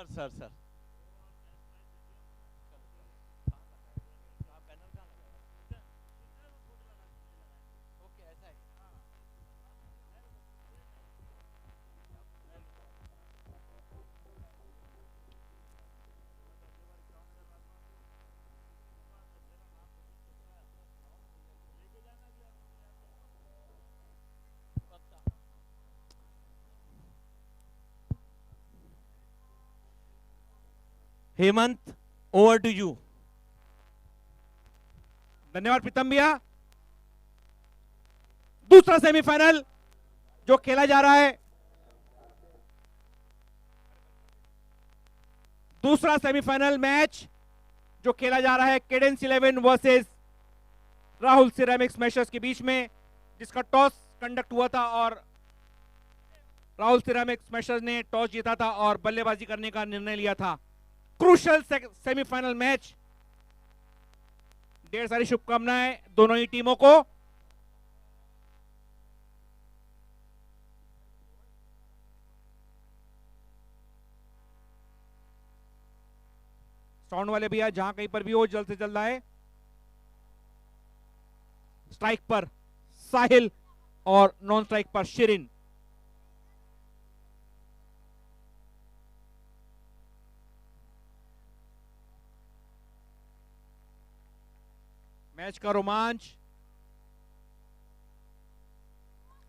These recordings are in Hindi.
सर सर सर ओके ऐसा है हेमंत ओवर टू यू धन्यवाद प्रीतम भैया। दूसरा सेमीफाइनल जो खेला जा रहा है, दूसरा सेमीफाइनल मैच जो खेला जा रहा है cadence 11 versus Rahul ceramic smashers के बीच में, जिसका टॉस कंडक्ट हुआ था और राहुल सिरेमिक स्मैशर्स ने टॉस जीता था और बल्लेबाजी करने का निर्णय लिया था। क्रूशल सेमीफाइनल मैच, ढेर सारी शुभकामनाएं दोनों ही टीमों को। साउंड वाले भैया जहां कहीं पर भी हो जल्द से जल्द आए। स्ट्राइक पर साहिल और नॉन स्ट्राइक पर शिरिन। मैच का रोमांच,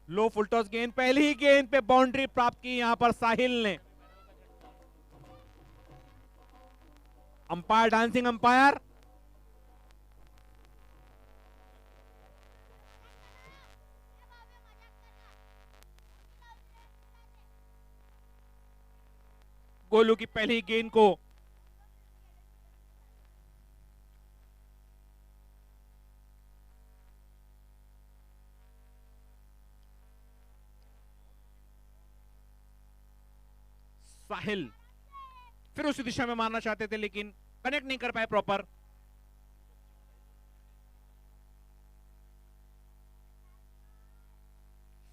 लो फुल टॉस गेंद, पहली ही गेंद पे बाउंड्री प्राप्त की यहां पर साहिल ने। Umpire, dancing umpire. गोलू की पहली गेंद को साहिल फिर उसी दिशा में मारना चाहते थे लेकिन कनेक्ट नहीं कर पाए प्रॉपर।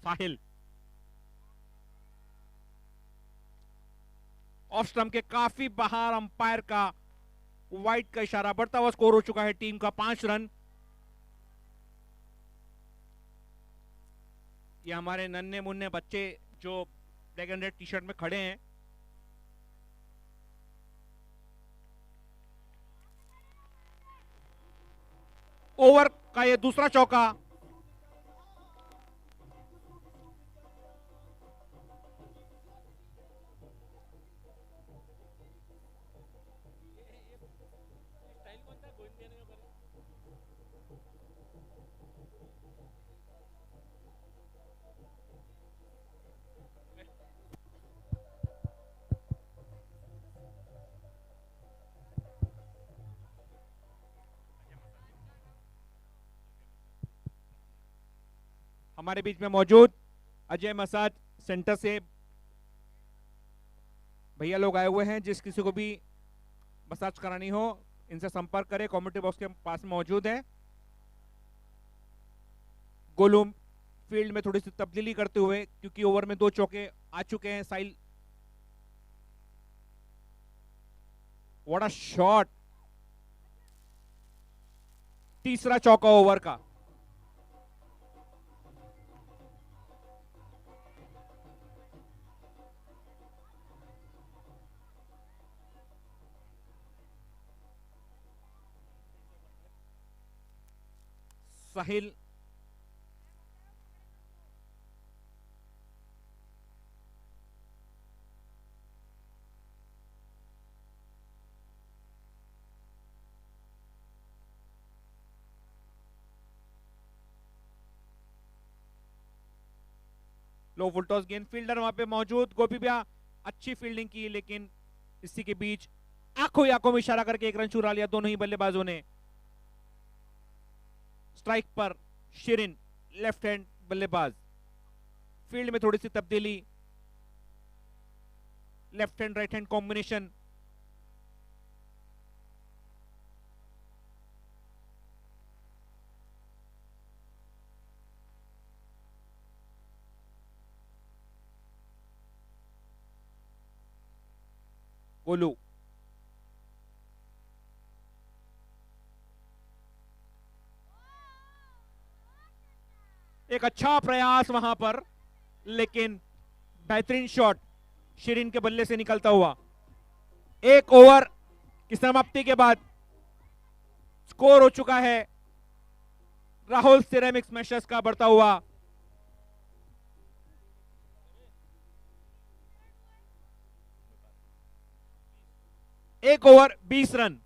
साहिल ऑफ स्टंप के काफी बाहर, अंपायर का वाइड का इशारा। बढ़ता हुआ स्कोर हो चुका है टीम का 5 रन। ये हमारे नन्हे मुन्ने बच्चे जो black and red T shirt में खड़े हैं, ओवर का ये दूसरा चौका। हमारे बीच में मौजूद अजय मसाज सेंटर से भैया लोग आए हुए हैं। जिस किसी को भी मसाज करानी हो इनसे संपर्क करें, कम्युनिटी बॉक्स के पास में मौजूद है। गोलू फील्ड में थोड़ी सी तब्दीली करते हुए, क्योंकि ओवर में 2 चौके आ चुके हैं। साहिल, व्हाट अ शॉट, तीसरा चौका ओवर का। साहिल लो फुल टॉस गेंद, फील्डर वहां पे मौजूद, गोपी भैया अच्छी फील्डिंग की लेकिन इसी के बीच आंखों ही आंखों में इशारा करके 1 रन चुरा लिया दोनों ही बल्लेबाजों ने। स्ट्राइक पर शिरिन, लेफ्ट हैंड बल्लेबाज। फील्ड में थोड़ी सी तब्दीली, left hand right hand combination. Golu. एक अच्छा प्रयास वहां पर, लेकिन बेहतरीन शॉट शिरीन के बल्ले से निकलता हुआ। एक ओवर की समाप्ति के बाद स्कोर हो चुका है राहुल सिरेमिक स्मैशर्स का बढ़ता हुआ। एक ओवर 20 रन।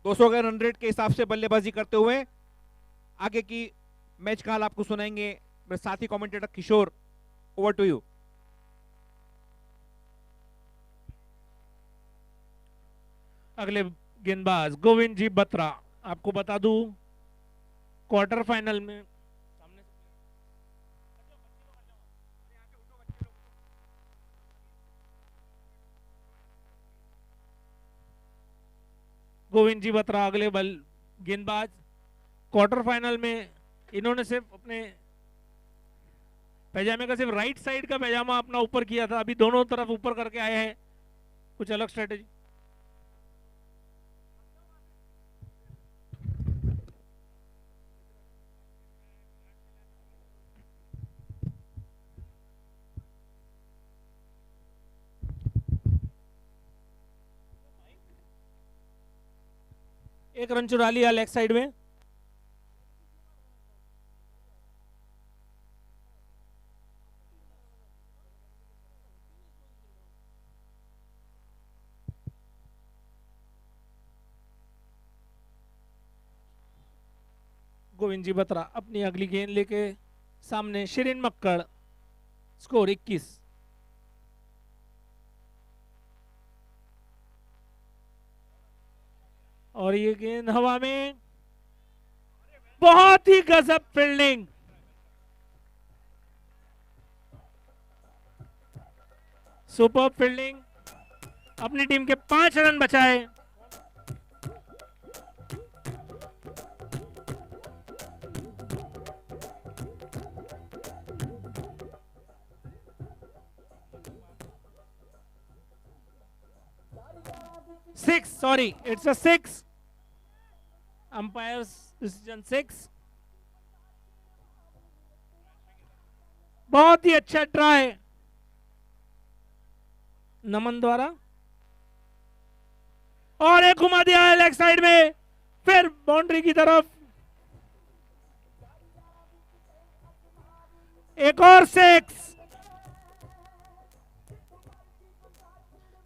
200 के रन रेट के हिसाब से बल्लेबाजी करते हुए आगे की मैच का हाल आपको सुनाएंगे मेरे साथी commentator Kishore. Over to you. अगले गेंदबाज गोविंद जी बत्रा। आपको बता दूं क्वार्टर फाइनल में गोविंद जी बत्रा अगले बल गेंदबाज। क्वार्टर फाइनल में इन्होंने सिर्फ अपने पैजामे का सिर्फ राइट साइड का पैजामा अपना ऊपर किया था, अभी दोनों तरफ ऊपर करके आए हैं। कुछ अलग स्ट्रेटेजी। एक रन चुरा लिया लेग साइड में। गोविंद जी बत्रा अपनी अगली गेंद लेके सामने शिरीन मक्कड़। स्कोर 21। और ये गेंद हवा में, बहुत ही गजब फील्डिंग। Super fielding. अपनी टीम के 5 रन बचाए। Six, sorry, it's a 6। Umpires decision 6। बहुत ही अच्छा ट्राई नमन द्वारा, और एक घुमा दिया है लेग साइड में, फिर बाउंड्री की तरफ। एक और 6।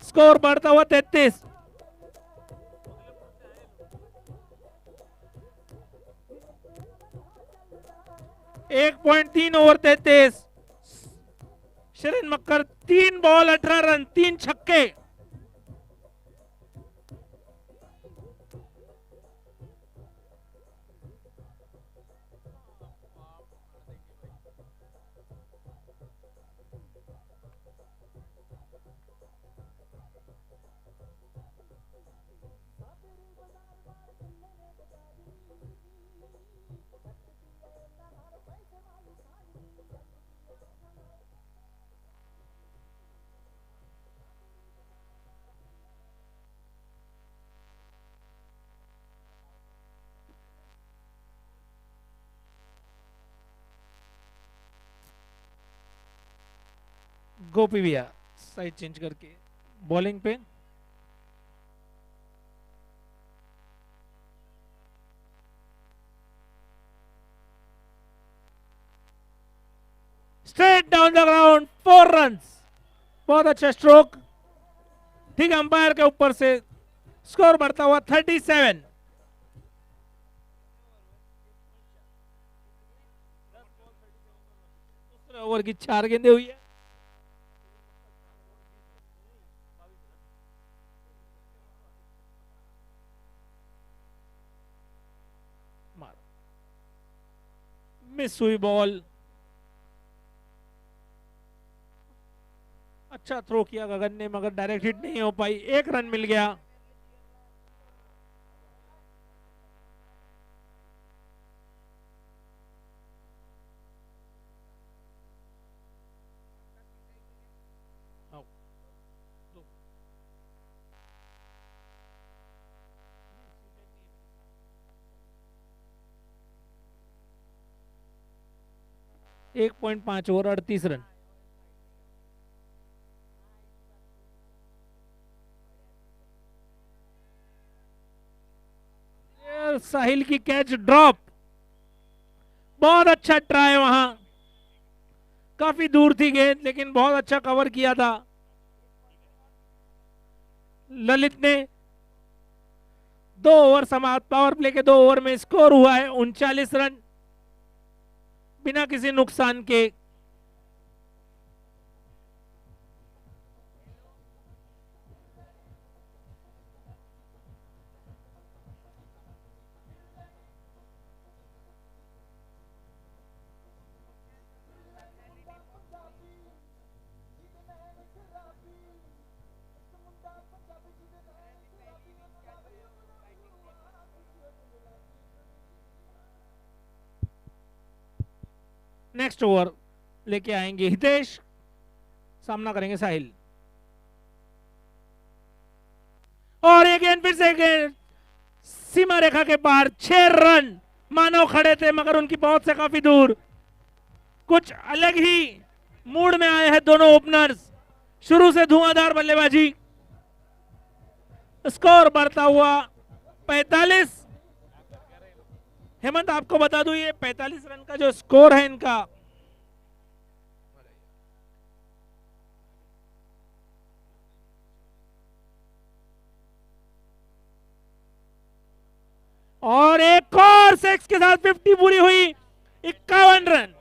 स्कोर बढ़ता हुआ 33। 1.3 ओवर 33। शिरीन मक्कर 3 बॉल 18 रन, 3 छक्के। गोपी भैया साइड चेंज करके बॉलिंग पे। Straight down the ground, 4 run. बहुत अच्छा स्ट्रोक, ठीक अंपायर के ऊपर से। स्कोर बढ़ता हुआ 37। दूसरे ओवर की 4 गेंदें हुई है। मिस हुई बॉल। अच्छा थ्रो किया गगन ने, मगर डायरेक्ट हिट नहीं हो पाई। 1 रन मिल गया। आउट। 1.5 over 38 run. साहिल की कैच ड्रॉप, बहुत अच्छा ट्राई, वहां काफी दूर थी गेंद लेकिन बहुत अच्छा कवर किया था ललित ने। 2 ओवर समाप्त, पावर प्ले के 2 ओवर में स्कोर हुआ है 39 रन बिना किसी नुकसान के। नेक्स्ट ओवर लेके आएंगे हितेश, सामना करेंगे साहिल। और एक गेंद फिर से गेंद सीमा रेखा के पार, 6 रन। मानव खड़े थे मगर उनकी पहुंच से काफी दूर। कुछ अलग ही मूड में आए हैं दोनों ओपनर्स, शुरू से धुआंधार बल्लेबाजी। स्कोर बढ़ता हुआ 45। हेमंत आपको बता दूं ये 45 रन का जो स्कोर है इनका, और एक और 6 के साथ 50 पूरी हुई, 51 रन।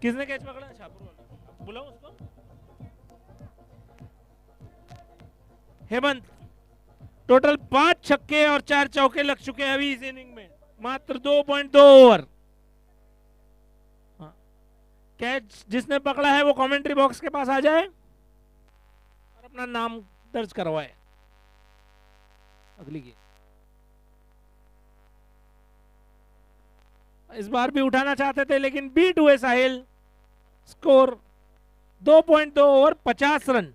किसने कैच पकड़ा? छापुर वाला, बुलाओ उसको। हेमंत, टोटल 5 छक्के और 4 चौके लग चुके हैं अभी इस इनिंग में, मात्र 2.2 ओवर। कैच जिसने पकड़ा है वो कमेंट्री बॉक्स के पास आ जाए और अपना नाम दर्ज करवाए। अगली गेंद इस बार भी उठाना चाहते थे लेकिन बीट हुए साहिल। Score 2.2 over 50 run.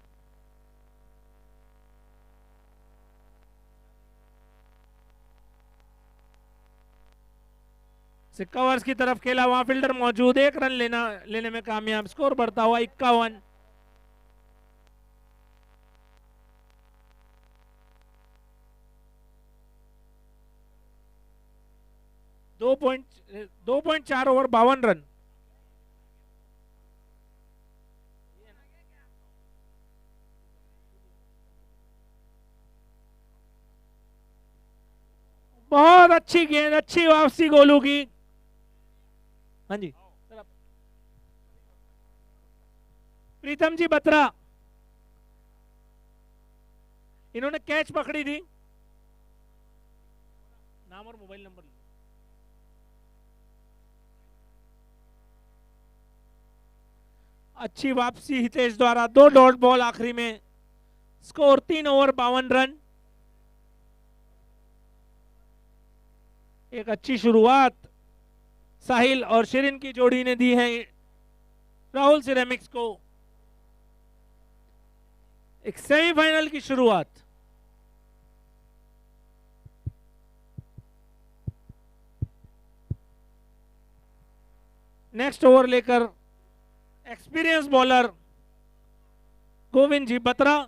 सिक्का ओवर्स की तरफ खेला, वहां फील्डर मौजूद, 1 रन लेने में कामयाब। स्कोर बढ़ता हुआ 51। दो पॉइंट 4 ओवर 52 रन। बहुत अच्छी गेंद, अच्छी वापसी गोलू की। हाँ जी, प्रीतम जी बत्रा, इन्होंने कैच पकड़ी थी। नाम और मोबाइल नंबर। अच्छी वापसी हितेश द्वारा, 2 डॉट बॉल आखिरी में। Score 3 over 52 run. एक अच्छी शुरुआत साहिल और शिरीन की जोड़ी ने दी है राहुल सिरेमिक्स को। एक सेमीफाइनल की शुरुआत। नेक्स्ट ओवर लेकर एक्सपीरियंस बॉलर गोविंद जी बत्रा।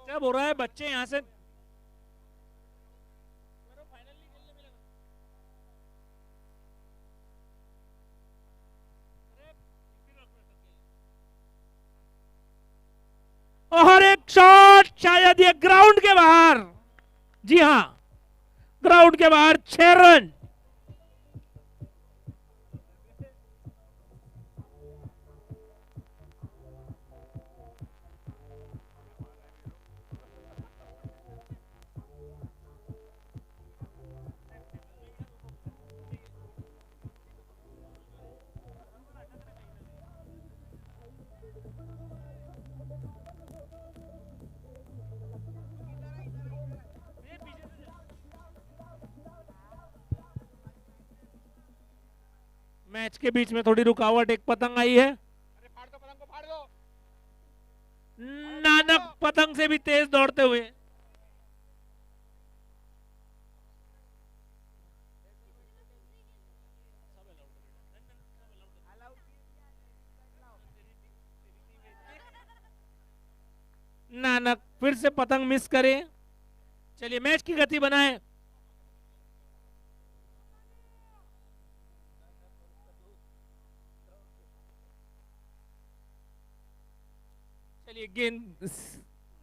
जब हो रहा है बच्चे यहां से और एक शॉट, शायद ये ग्राउंड के बाहर। जी हां, ग्राउंड के बाहर, 6 रन। मैच के बीच में थोड़ी रुकावट, एक पतंग आई है। अरे फाड़ दो पतंग को, फाड़ दो। नानक पतंग से भी तेज दौड़ते हुए। नानक फिर से पतंग मिस करे। चलिए मैच की गति बनाए। चलिए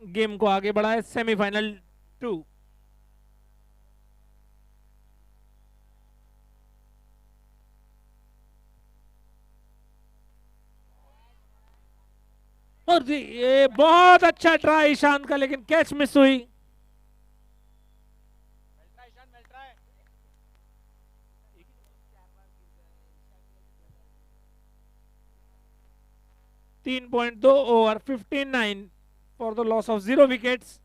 गेम को आगे बढ़ाए। सेमीफाइनल 2। और ये बहुत अच्छा ट्राई ईशान का, लेकिन कैच मिस हुई। मिल ईशान, मिल रहा है। 3.2 over 59 for the loss of 0 wickets.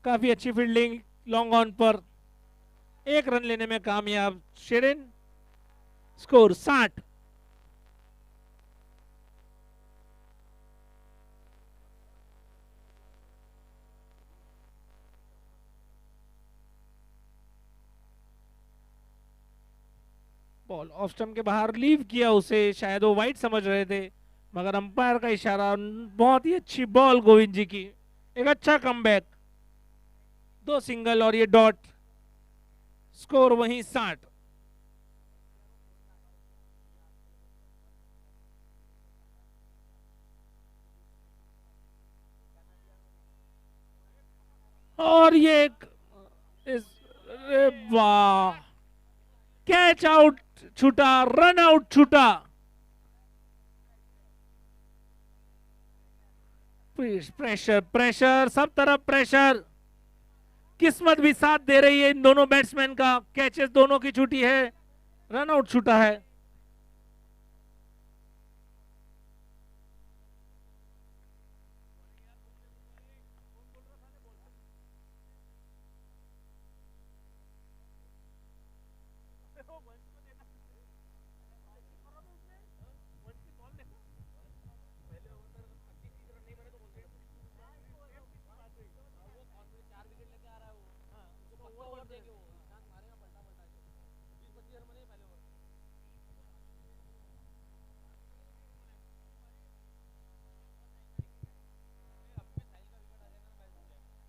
काफी अच्छी फील्डिंग लॉन्ग ऑन पर, 1 रन लेने में कामयाब Sherin. Score 60। Ball off stump के बाहर लीव किया उसे, शायद वो वाइड समझ रहे थे, मगर अंपायर का इशारा। बहुत ही अच्छी बॉल गोविंद जी की, एक अच्छा कमबैक। 2 सिंगल और ये डॉट। स्कोर वहीं 60। और ये एक अरे वाह, कैच आउट छूटा, रन आउट छूटा। प्रेशर प्रेशर, सब तरफ प्रेशर। किस्मत भी साथ दे रही है इन दोनों बैट्समैन का। कैचेस दोनों की छूटी है, रन आउट छूटा है।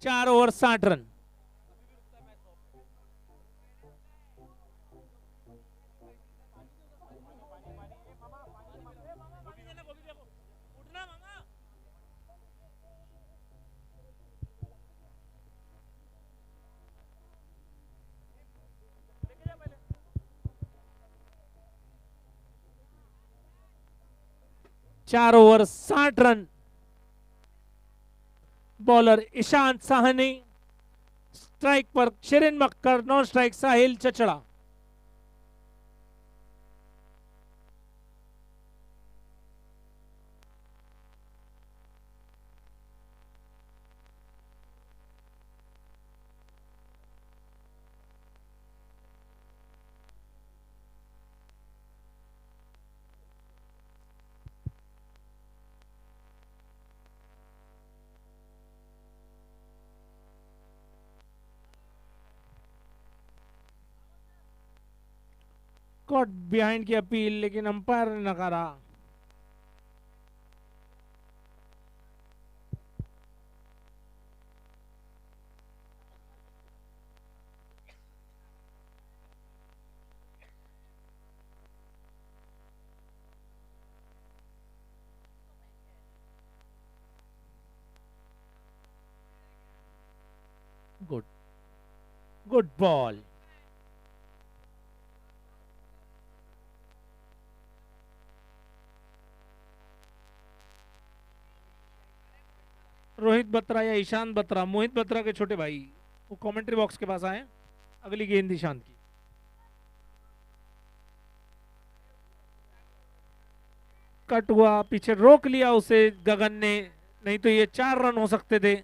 चार ओवर 60 रन। चार over 60 run. Bowler Ishant Sahni, strike पर Shirin Makkar, non strike Sahil Chachra. Caught behind की अपील, लेकिन अंपायर ने नकारा। Good good ball. Mohit Batra या ईशान बत्रा, मोहित बत्रा के छोटे भाई, वो कमेंट्री बॉक्स के पास आए। अगली गेंद ईशान की, कट हुआ, पीछे रोक लिया उसे गगन ने, नहीं तो ये 4 रन हो सकते थे।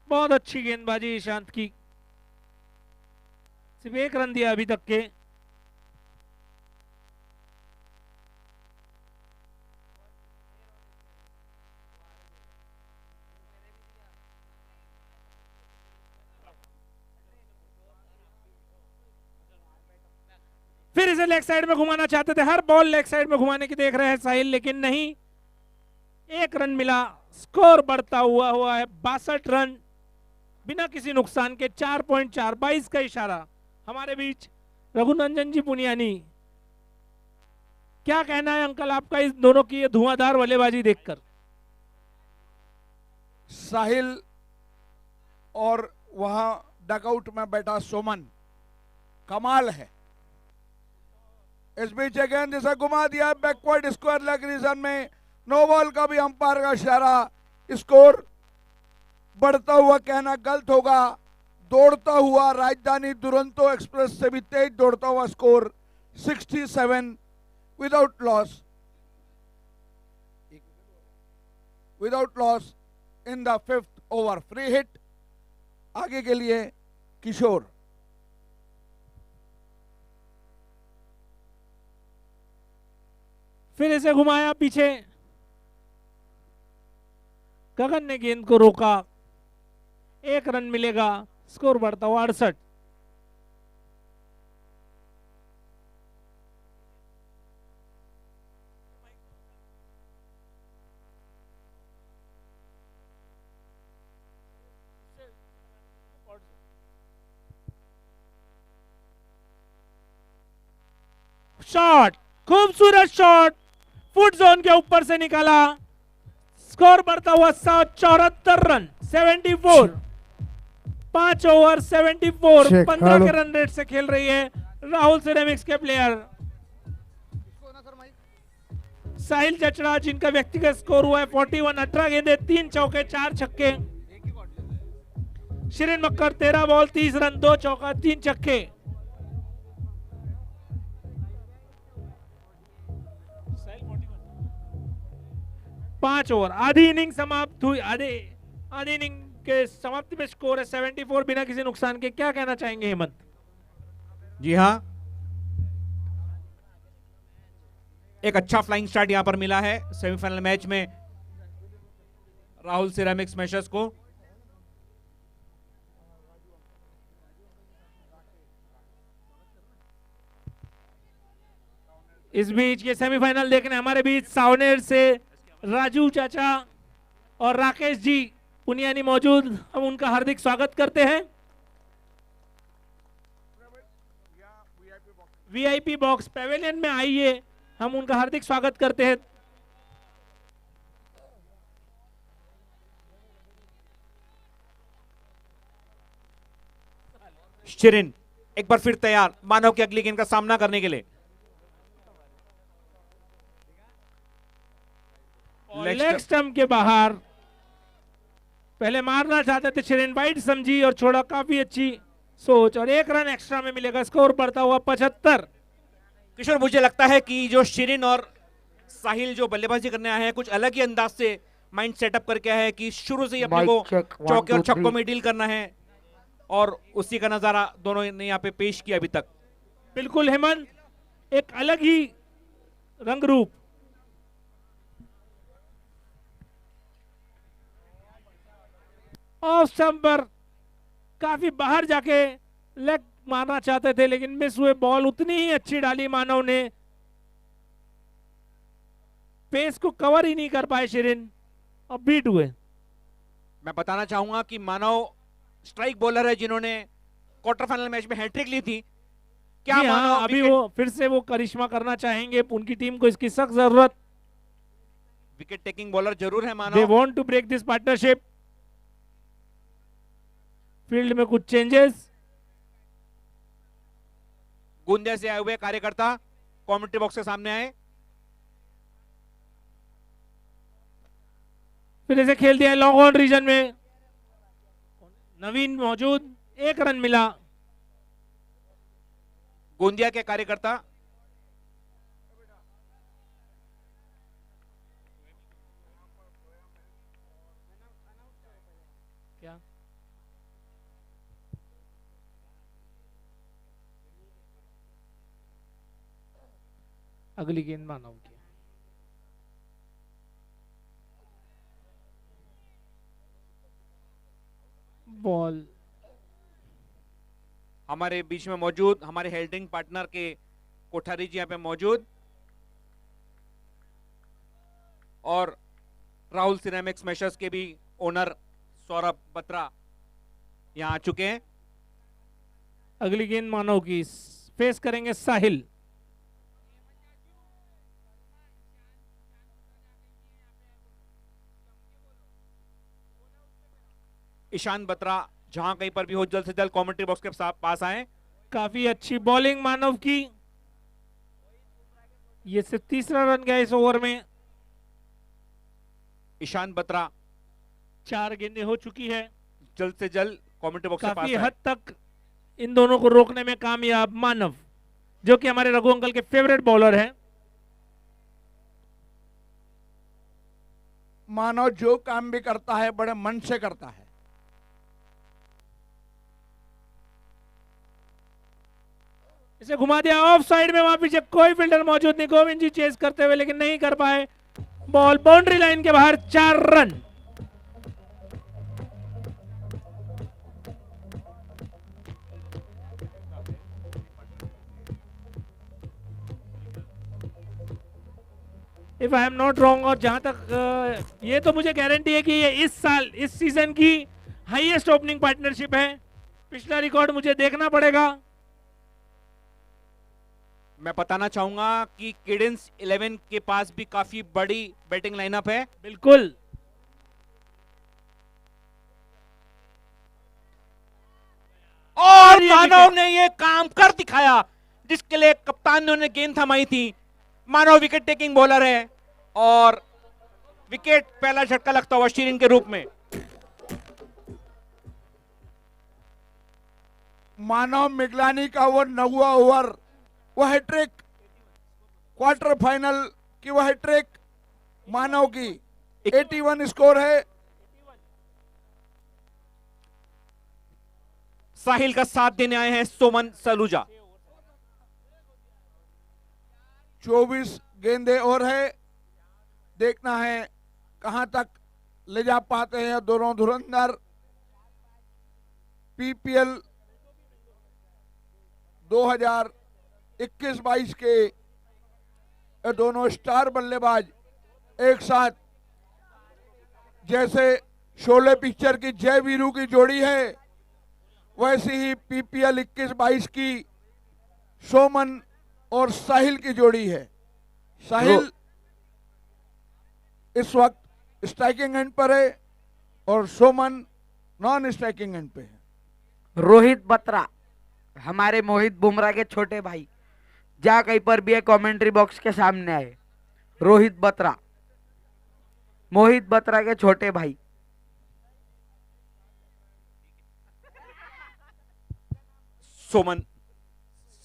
बहुत अच्छी गेंदबाजी ईशांत की, सिर्फ 1 रन दिया अभी तक के। फिर इसे लेग साइड में घुमाना चाहते थे, हर बॉल लेग साइड में घुमाने की देख रहे हैं साहिल, लेकिन नहीं, 1 रन मिला। स्कोर बढ़ता हुआ है 62 रन बिना किसी नुकसान के। 4.4, 22 का इशारा। हमारे बीच रघुनंदन जी पुनियानी, क्या कहना है अंकल आपका इस दोनों की ये धुआंधार बल्लेबाजी देखकर? साहिल और वहां डगआउट में बैठा सुमन, कमाल है। इस बीच गेंद जिसे घुमा दिया बैकवर्ड स्क्वायर लेग रीजन में, नो बॉल का भी अंपायर का इशारा। स्कोर बढ़ता हुआ कहना गलत होगा, दौड़ता हुआ राजधानी दुरंतो एक्सप्रेस से भी तेज दौड़ता हुआ score 67 without loss in the 5th over. Free hit आगे के लिए किशोर। फिर इसे घुमाया पीछे, गगन ने गेंद को रोका, 1 रन मिलेगा। स्कोर बढ़ता हुआ 68। शॉट, खूबसूरत शॉट, फुट जोन के ऊपर से निकाला। स्कोर बढ़ता हुआ 74 रन, 74। 5 ओवर 74, 15 के रन रेट से खेल रही है राहुल सिरेमिक्स के प्लेयर। साहिल चचड़ा, जिनका व्यक्तिगत स्कोर हुआ है 41, 18 गेंदे, 3 चौके 4 छक्के। शिरीन मक्कर 13 बॉल 30 रन, 2 चौका 3 छक्के। पांच ओवर, आधी इनिंग समाप्त हुई। आधी इनिंग के समाप्ति में स्कोर है 74 बिना किसी नुकसान के। क्या कहना चाहेंगे हेमंत? जी हाँ, एक अच्छा फ्लाइंग स्टार्ट यहां पर मिला है सेमीफाइनल मैच में राहुल सिरेमिक्स स्मैशर्स को। इस बीच ये सेमीफाइनल देखने हमारे बीच सावनेर से राजू चाचा और राकेश जी पुनियानी मौजूद, हम उनका हार्दिक स्वागत करते हैं। वीआईपी बॉक्स पेवेलियन में आइए, हम उनका हार्दिक स्वागत करते हैं। शिरीन एक बार फिर तैयार मानव की अगली गेंद का सामना करने के लिए। लेग स्टंप के बाहर पहले मारना चाहते थे शिरीन, वाइड समझी और छोड़ा, काफी अच्छी सोच, और 1 रन एक्स्ट्रा में मिलेगा। स्कोर बढ़ता हुआ 75। किशोर, मुझे लगता है कि जो शिरीन और साहिल जो बल्लेबाजी करने आए हैं कुछ अलग ही अंदाज से माइंड सेटअप करके आए हैं कि शुरू से ही अपने को चौके और छक्कों में डील करना है, और उसी का नजारा दोनों ने यहाँ पे पेश किया अभी तक। बिल्कुल हेमंत, एक अलग ही रंग रूप। ऑफ स्टंप पर काफी बाहर जाके लेग मारना चाहते थे, लेकिन मिस हुए। बॉल उतनी ही अच्छी डाली मानव ने, पेस को कवर ही नहीं कर पाए शिरीन, और बीट हुए। मैं बताना चाहूंगा कि मानव स्ट्राइक बॉलर है जिन्होंने क्वार्टर फाइनल मैच में हैट्रिक ली थी। क्या मानव अभी वो फिर से वो करिश्मा करना चाहेंगे? उनकी टीम को इसकी सख्त जरूरत। विकेट टेकिंग बॉलर जरूर है दे Manav. Want to break this partnership. Field में कुछ चेंजेस। गोंदिया से आए हुए कार्यकर्ता कमेंट्री बॉक्स के सामने आए। फिर इसे खेल दिया लॉन्ग ऑन रीजन में, नवीन मौजूद, 1 रन मिला। गोंदिया के कार्यकर्ता क्या अगली गेंद मानव की। बॉल हमारे बीच में मौजूद हमारे हेल्डिंग पार्टनर के कोठारी जी यहाँ पे मौजूद, और राहुल सिरेमिक्स स्मैशर्स के भी ओनर सौरभ बत्रा यहाँ आ चुके हैं। अगली गेंद मानव की, फेस करेंगे साहिल। ईशान बत्रा जहां कहीं पर भी हो जल्द से जल्द कमेंट्री बॉक्स के पास आए। काफी अच्छी बॉलिंग मानव की, ये सिर्फ तीसरा रन गया इस ओवर में। ईशान बत्रा 4 गेंदें हो चुकी है, जल्द से जल्द कमेंट्री बॉक्स के पास काफी आए। हद तक इन दोनों को रोकने में कामयाब मानव, जो कि हमारे रघु अंकल के फेवरेट बॉलर हैं। मानव जो काम भी करता है बड़े मन से करता है। इसे घुमा दिया ऑफ साइड में, वहां पीछे कोई फील्डर मौजूद नहीं। गोविंद जी चेस करते हुए लेकिन नहीं कर पाए, बॉल बाउंड्री लाइन के बाहर, 4 run. If I am not wrong, और जहां तक ये तो मुझे गारंटी है कि ये इस साल इस सीजन की हाईएस्ट ओपनिंग पार्टनरशिप है। पिछला रिकॉर्ड मुझे देखना पड़ेगा। मैं बताना चाहूंगा कि केडेंस 11 के पास भी काफी बड़ी बैटिंग लाइनअप है। बिल्कुल, और मानव ने ये काम कर दिखाया जिसके लिए कप्तान ने उन्हें गेंद थमाई थी। मानव विकेट टेकिंग बॉलर है और विकेट पहला झटका लगता हुआ शीरिन के रूप में। मानव मिगलानी का वो 9वां ओवर, वह हैट्रिक, क्वार्टर फाइनल की वह हैट्रिक मानव की। 81 स्कोर है। साहिल का साथ देने आए हैं सोमन सलूजा। 24 गेंदे और है, देखना है कहां तक ले जा पाते हैं दोनों धुरंधर। पीपीएल 2021-22 के ये दोनों स्टार बल्लेबाज एक साथ, जैसे शोले पिक्चर की जय वीरू की जोड़ी है, वैसी ही पीपीएल 21-22 की सोमन और साहिल की जोड़ी है। साहिल इस वक्त स्ट्राइकिंग एंड पर है और सोमन नॉन स्ट्राइकिंग एंड पे है। रोहित बत्रा हमारे मोहित बुमराह के छोटे भाई, जहाँ कहीं पर भी है कमेंट्री बॉक्स के सामने आए। रोहित बत्रा, मोहित बत्रा के छोटे भाई। सोमन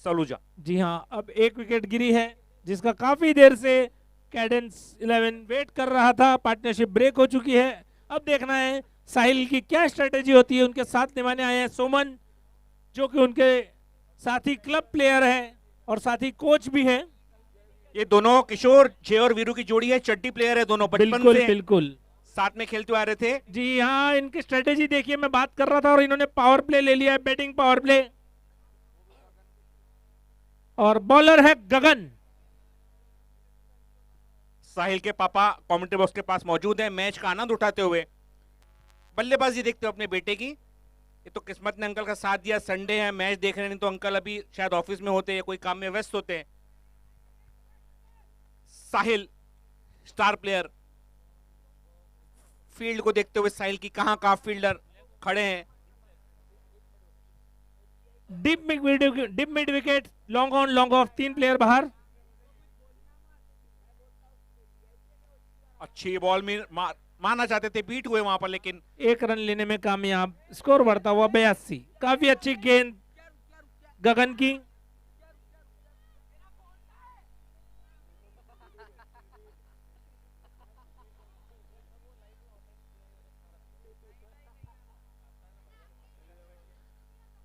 सलूजा। जी हाँ, अब 1 विकेट गिरी है जिसका काफी देर से कैडेंस 11 वेट कर रहा था। पार्टनरशिप ब्रेक हो चुकी है। अब देखना है साहिल की क्या स्ट्रेटेजी होती है। उनके साथ निभाने आए हैं सोमन, जो कि उनके साथी क्लब प्लेयर है और साथी कोच भी है। ये दोनों किशोर जय और वीरू की जोड़ी है, चड्डी प्लेयर है दोनों, बचपन बिल्कुल से बिल्कुल साथ में खेलते हुए आ रहे थे। जी हाँ, इनकी स्ट्रेटेजी देखिए, मैं बात कर रहा था और इन्होंने पावर प्ले ले लिया है, बैटिंग पावर प्ले। और बॉलर है गगन। साहिल के पापा कमेंट्री बॉक्स के पास मौजूद है, मैच का आनंद उठाते हुए बल्लेबाजी देखते हो अपने बेटे की। ये तो किस्मत ने अंकल का साथ दिया, संडे है मैच देख रहे, नहीं तो अंकल अभी शायद ऑफिस में होते या कोई काम में व्यस्त होते। साहिल स्टार प्लेयर, फील्ड को देखते हुए साहिल की कहां फील्डर खड़े हैं। Deep mid wicket long on long off, 3 player बाहर। अच्छी बॉल में मारना चाहते थे, बीट हुए वहां पर, लेकिन 1 रन लेने में कामयाब, स्कोर बढ़ता हुआ 82। काफी अच्छी गेंद गगन की।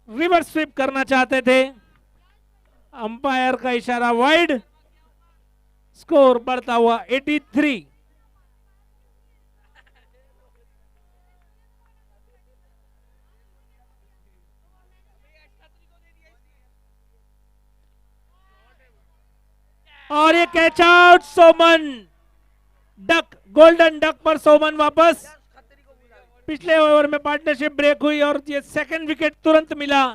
रिवर्स स्वीप करना चाहते थे, अंपायर का इशारा वाइड, स्कोर बढ़ता हुआ 83। और ये catch out, Soman duck, golden duck पर सोमन वापस। पिछले ओवर में पार्टनरशिप ब्रेक हुई और ये सेकंड विकेट तुरंत मिला।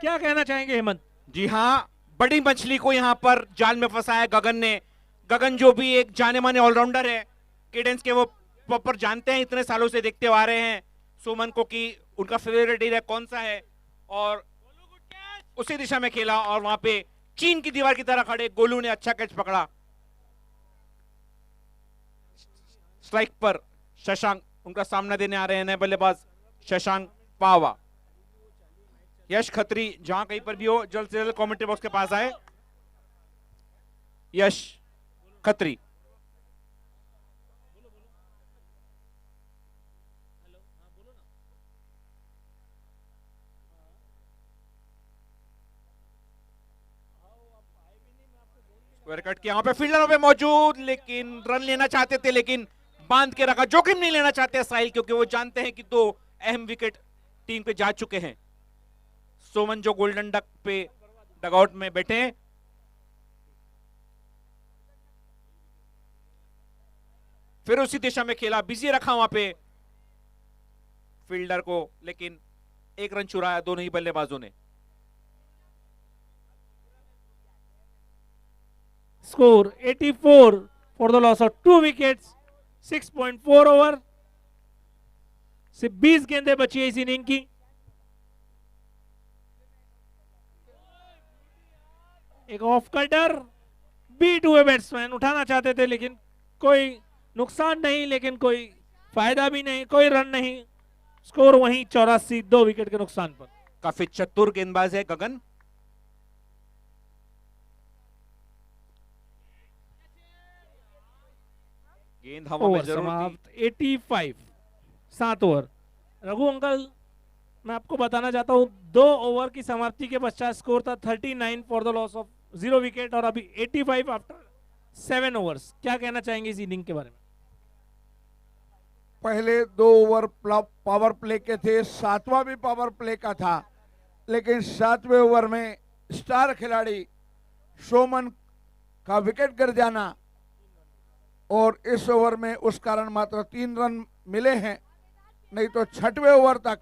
क्या कहना चाहेंगे हेमंत? जी हाँ, बड़ी मछली को यहाँ पर जाल में फंसाया गगन ने। गगन जो भी एक जाने माने ऑलराउंडर है, केडेंस के वो प्रॉपर जानते हैं, इतने सालों से देखते आ रहे हैं सोमन को कि उनका फेवरेट एरिया कौन सा है, और उसी दिशा में खेला और वहां पे चीन की दीवार की तरह खड़े गोलू ने अच्छा कैच पकड़ा। स्ट्राइक पर शशांक उनका सामना देने आ रहे हैं नए बल्लेबाज शशांक पावा। यश खत्री जहां कहीं पर भी हो जल्द से जल्द कमेंट्री बॉक्स के पास आए। यश खत्री। स्क्वायर कट किया, वहां पे फील्डरों पे मौजूद, लेकिन रन लेना चाहते थे, लेकिन बांध के रखा। जोखिम नहीं लेना चाहते साहिल, क्योंकि वो जानते हैं कि 2 अहम विकेट टीम पे जा चुके हैं। सोमन जो गोल्डन डक पे डगआउट में बैठे हैं, फिर उसी दिशा में खेला, बिजी रखा वहां पे फील्डर को, लेकिन 1 रन चुराया दोनों ही बल्लेबाजों ने। Score 84 for the loss of 2 wickets, 6.4 over. सिर्फ 20 गेंदें बची है इस इनिंग की। एक ऑफ कटर, बीट हुए बैट्समैन उठाना चाहते थे, लेकिन कोई नुकसान नहीं, लेकिन कोई फायदा भी नहीं, कोई रन नहीं। स्कोर वहीं 84, 2 विकेट के नुकसान पर। काफी चतुर गेंदबाज है गगन। गेंद हवा में ओवर जरूर थी। समाप्त, 85, 7 ओवर। रघु अंकल, मैं आपको बताना चाहता हूं 2 ओवर की समाप्ति के पश्चात स्कोर था 39 for the loss of 0 wicket, और अभी 85 आफ्टर 7 ओवर्स। क्या कहना चाहेंगे इस इनिंग के बारे में? पहले 2 ओवर पावर प्ले के थे, 7वां भी पावर प्ले का था, लेकिन 7वें ओवर में स्टार खिलाड़ी सोमन का विकेट गिर जाना और इस ओवर में उस कारण मात्र 3 रन मिले हैं। नहीं तो 6वें ओवर तक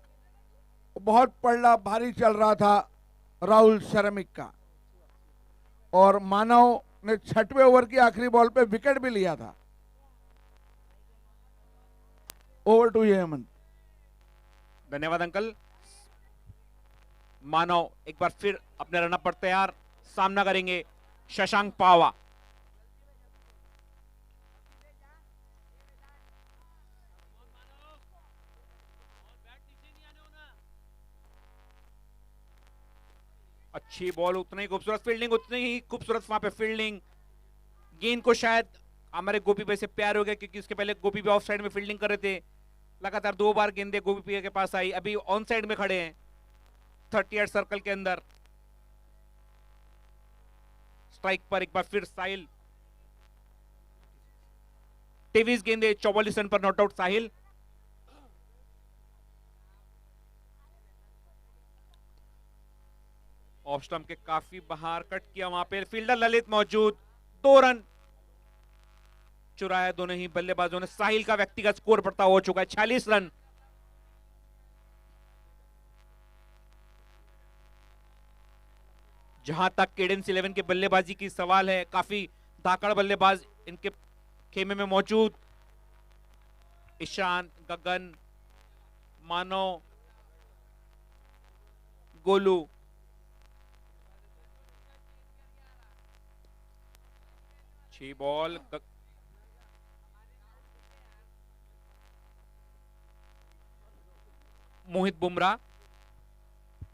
बहुत पलड़ा भारी चल रहा था राहुल सिरेमिक का, और मानव ने 6वें ओवर की आखिरी बॉल पे विकेट भी लिया था। Over to you Hemant. धन्यवाद अंकल। मानव एक बार फिर अपने रनअप पर तैयार, सामना करेंगे शशांक पावा। अच्छी बॉल, उतनी ही खूबसूरत फील्डिंग, उतनी ही खूबसूरत वहां पे फील्डिंग। गेंद को शायद हमारे गोपी भाई से प्यार हो गया, क्योंकि उसके पहले गोपी भाई ऑफ साइड में फील्डिंग कर रहे थे। लगातार 2 बार गेंदे गोपी भाई के पास आई, अभी ऑन साइड में खड़े हैं 38 सर्कल के अंदर। स्ट्राइक पर एक बार फिर साहिल। 23 गेंदे 44 रन पर not out Sahil. Of stump के काफी बाहर कट किया, वहां पे फील्डर ललित मौजूद, 2 रन चुराया दोनों ही बल्लेबाजों ने। साहिल का व्यक्तिगत स्कोर बढ़ता हो चुका है 46 रन। जहां तक केडेंस 11 के बल्लेबाजी की सवाल है, काफी धाकड़ बल्लेबाज इनके खेमे में मौजूद। ईशान, गगन, मानव, गोलू, अच्छी बॉल। मोहित बुमराह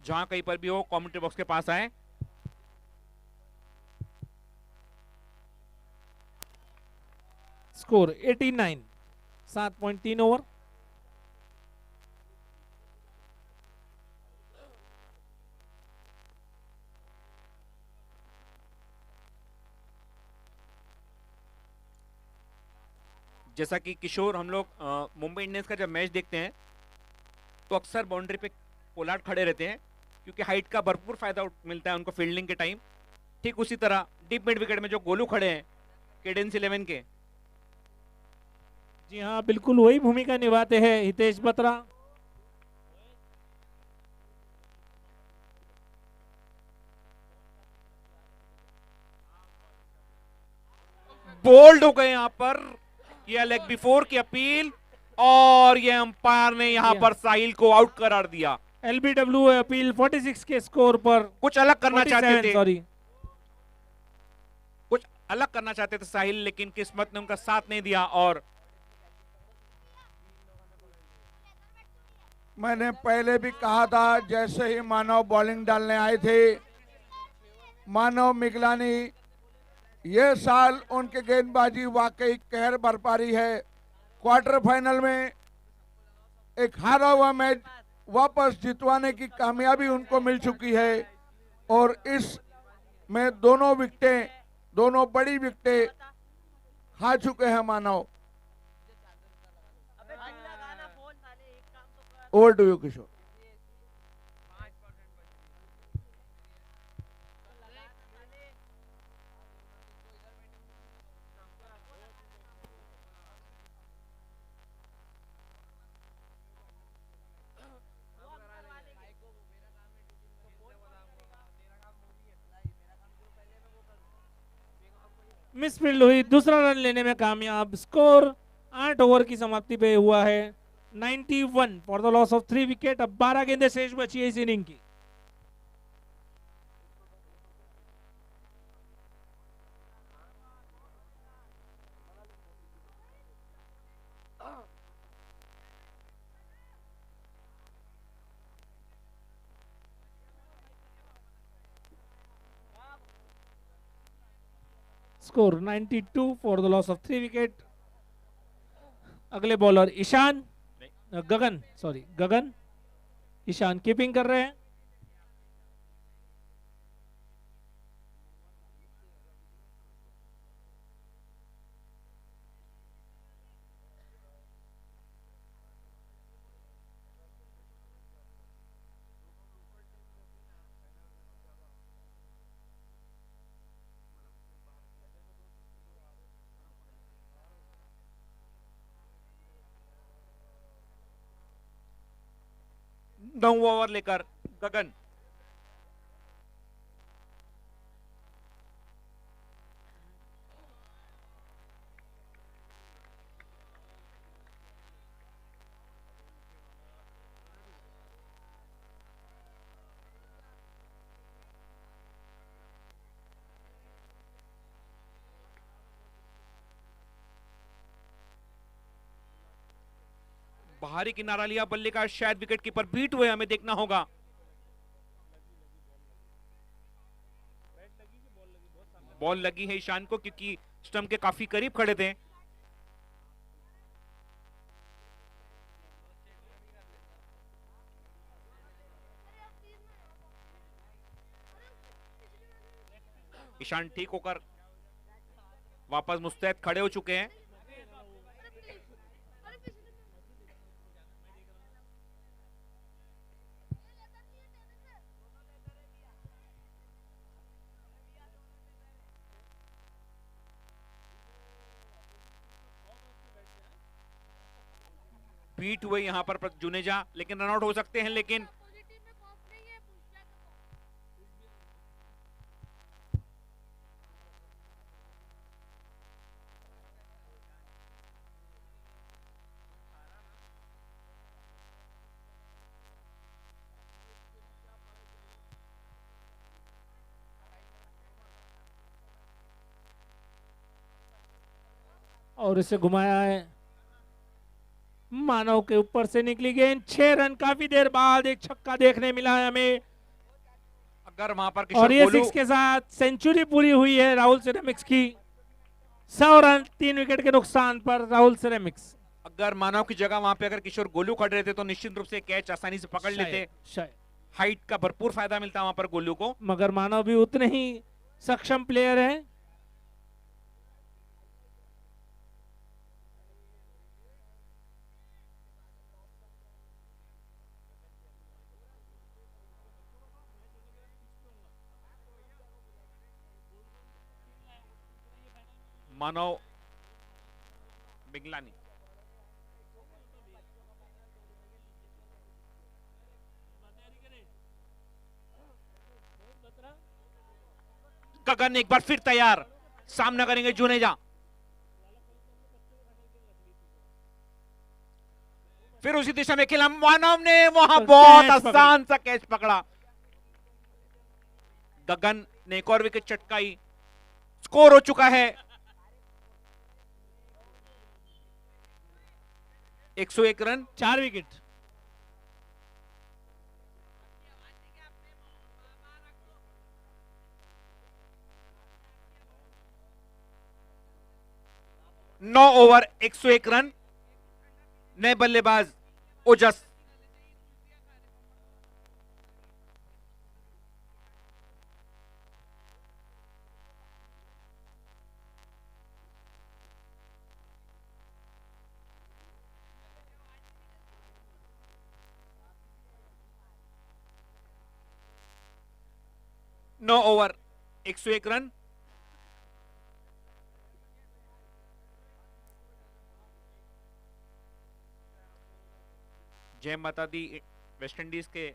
जहां कहीं पर भी हो कमेंट्री बॉक्स के पास आए। Score 89, 7.3 over. जैसा कि किशोर, हम लोग मुंबई इंडियंस का जब मैच देखते हैं तो अक्सर बाउंड्री पे पोलार्ड खड़े रहते हैं क्योंकि हाइट का भरपूर फायदा मिलता है उनको फील्डिंग के टाइम। ठीक उसी तरह डीप मिड विकेट में जो गोलू खड़े हैं केडेंस 11 के, जी हाँ, बिल्कुल वही भूमिका निभाते हैं हितेश बत्रा। बोल्ड हो गए यहां पर। यह लेग बिफोर की अपील और यह अंपायर ने यहां पर साहिल को आउट करार दिया। एलबीडब्ल्यू अपील 46 के स्कोर पर। कुछ अलग करना चाहते 47, थे, सॉरी, कुछ अलग करना चाहते थे साहिल, लेकिन किस्मत ने उनका साथ नहीं दिया। और मैंने पहले भी कहा था, जैसे ही मानव बॉलिंग डालने आए थे, मानव मिगलानी ये साल उनके गेंदबाजी वाकई कहर बरपा रही है। क्वार्टर फाइनल में एक हारा हुआ मैच वापस जितवाने की कामयाबी उनको मिल चुकी है और इस में दोनों बड़ी विकेटें खा चुके हैं Manav. Over to you Kishore. Misfield हुई, दूसरा रन लेने में कामयाब। स्कोर 8 ओवर की समाप्ति पे हुआ है 91 for the loss of 3 wicket. अब 12 गेंदें शेष बची है इस इनिंग की। Score 92 for the loss of 3 wicket. अगले बॉलर गगन ईशान कीपिंग कर रहे हैं। नौ ओवर लेकर गगन। बाहरी किनारा लिया बल्ले का, शायद विकेट कीपर बीट हुए, हमें देखना होगा। बॉल लगी है ईशान को क्योंकि स्टंप के काफी करीब खड़े थे। ईशान ठीक होकर वापस मुस्तैद खड़े हो चुके हैं। बीट हुए यहां पर जुनेजा, लेकिन रनआउट हो सकते हैं। लेकिन और इसे घुमाया है, मानव के ऊपर से निकली गेंद, 6 रन। काफी देर बाद एक छक्का देखने मिला है हमें, अगर वहां पर और किशोर ये गोलू 6 के साथ सेंचुरी पूरी हुई है राहुल सिरेमिक्स की। 100 रन 3 विकेट के नुकसान पर राहुल सिरेमिक्स। अगर मानव की जगह वहां पे अगर किशोर गोलू खड़े रहते तो निश्चित रूप से कैच आसानी से पकड़ लेते। शायद, हाइट का भरपूर फायदा मिलता वहां पर गोलू को। मगर मानव भी उतने ही सक्षम प्लेयर है। मानव बिगलानी, गगन एक बार फिर तैयार, सामना करेंगे जुनेजा। फिर उसी दिशा में खेला, मानव ने वहां बहुत कैच पकड़ा। आसान सा कैच पकड़ा। गगन ने एक और विकेट चटकाई। स्कोर हो चुका है 101 रन, 4 विकेट। नौ ओवर 101 रन। नए बल्लेबाज ओजस। नौ ओवर 101 रन। जय माता दी वेस्ट इंडीज के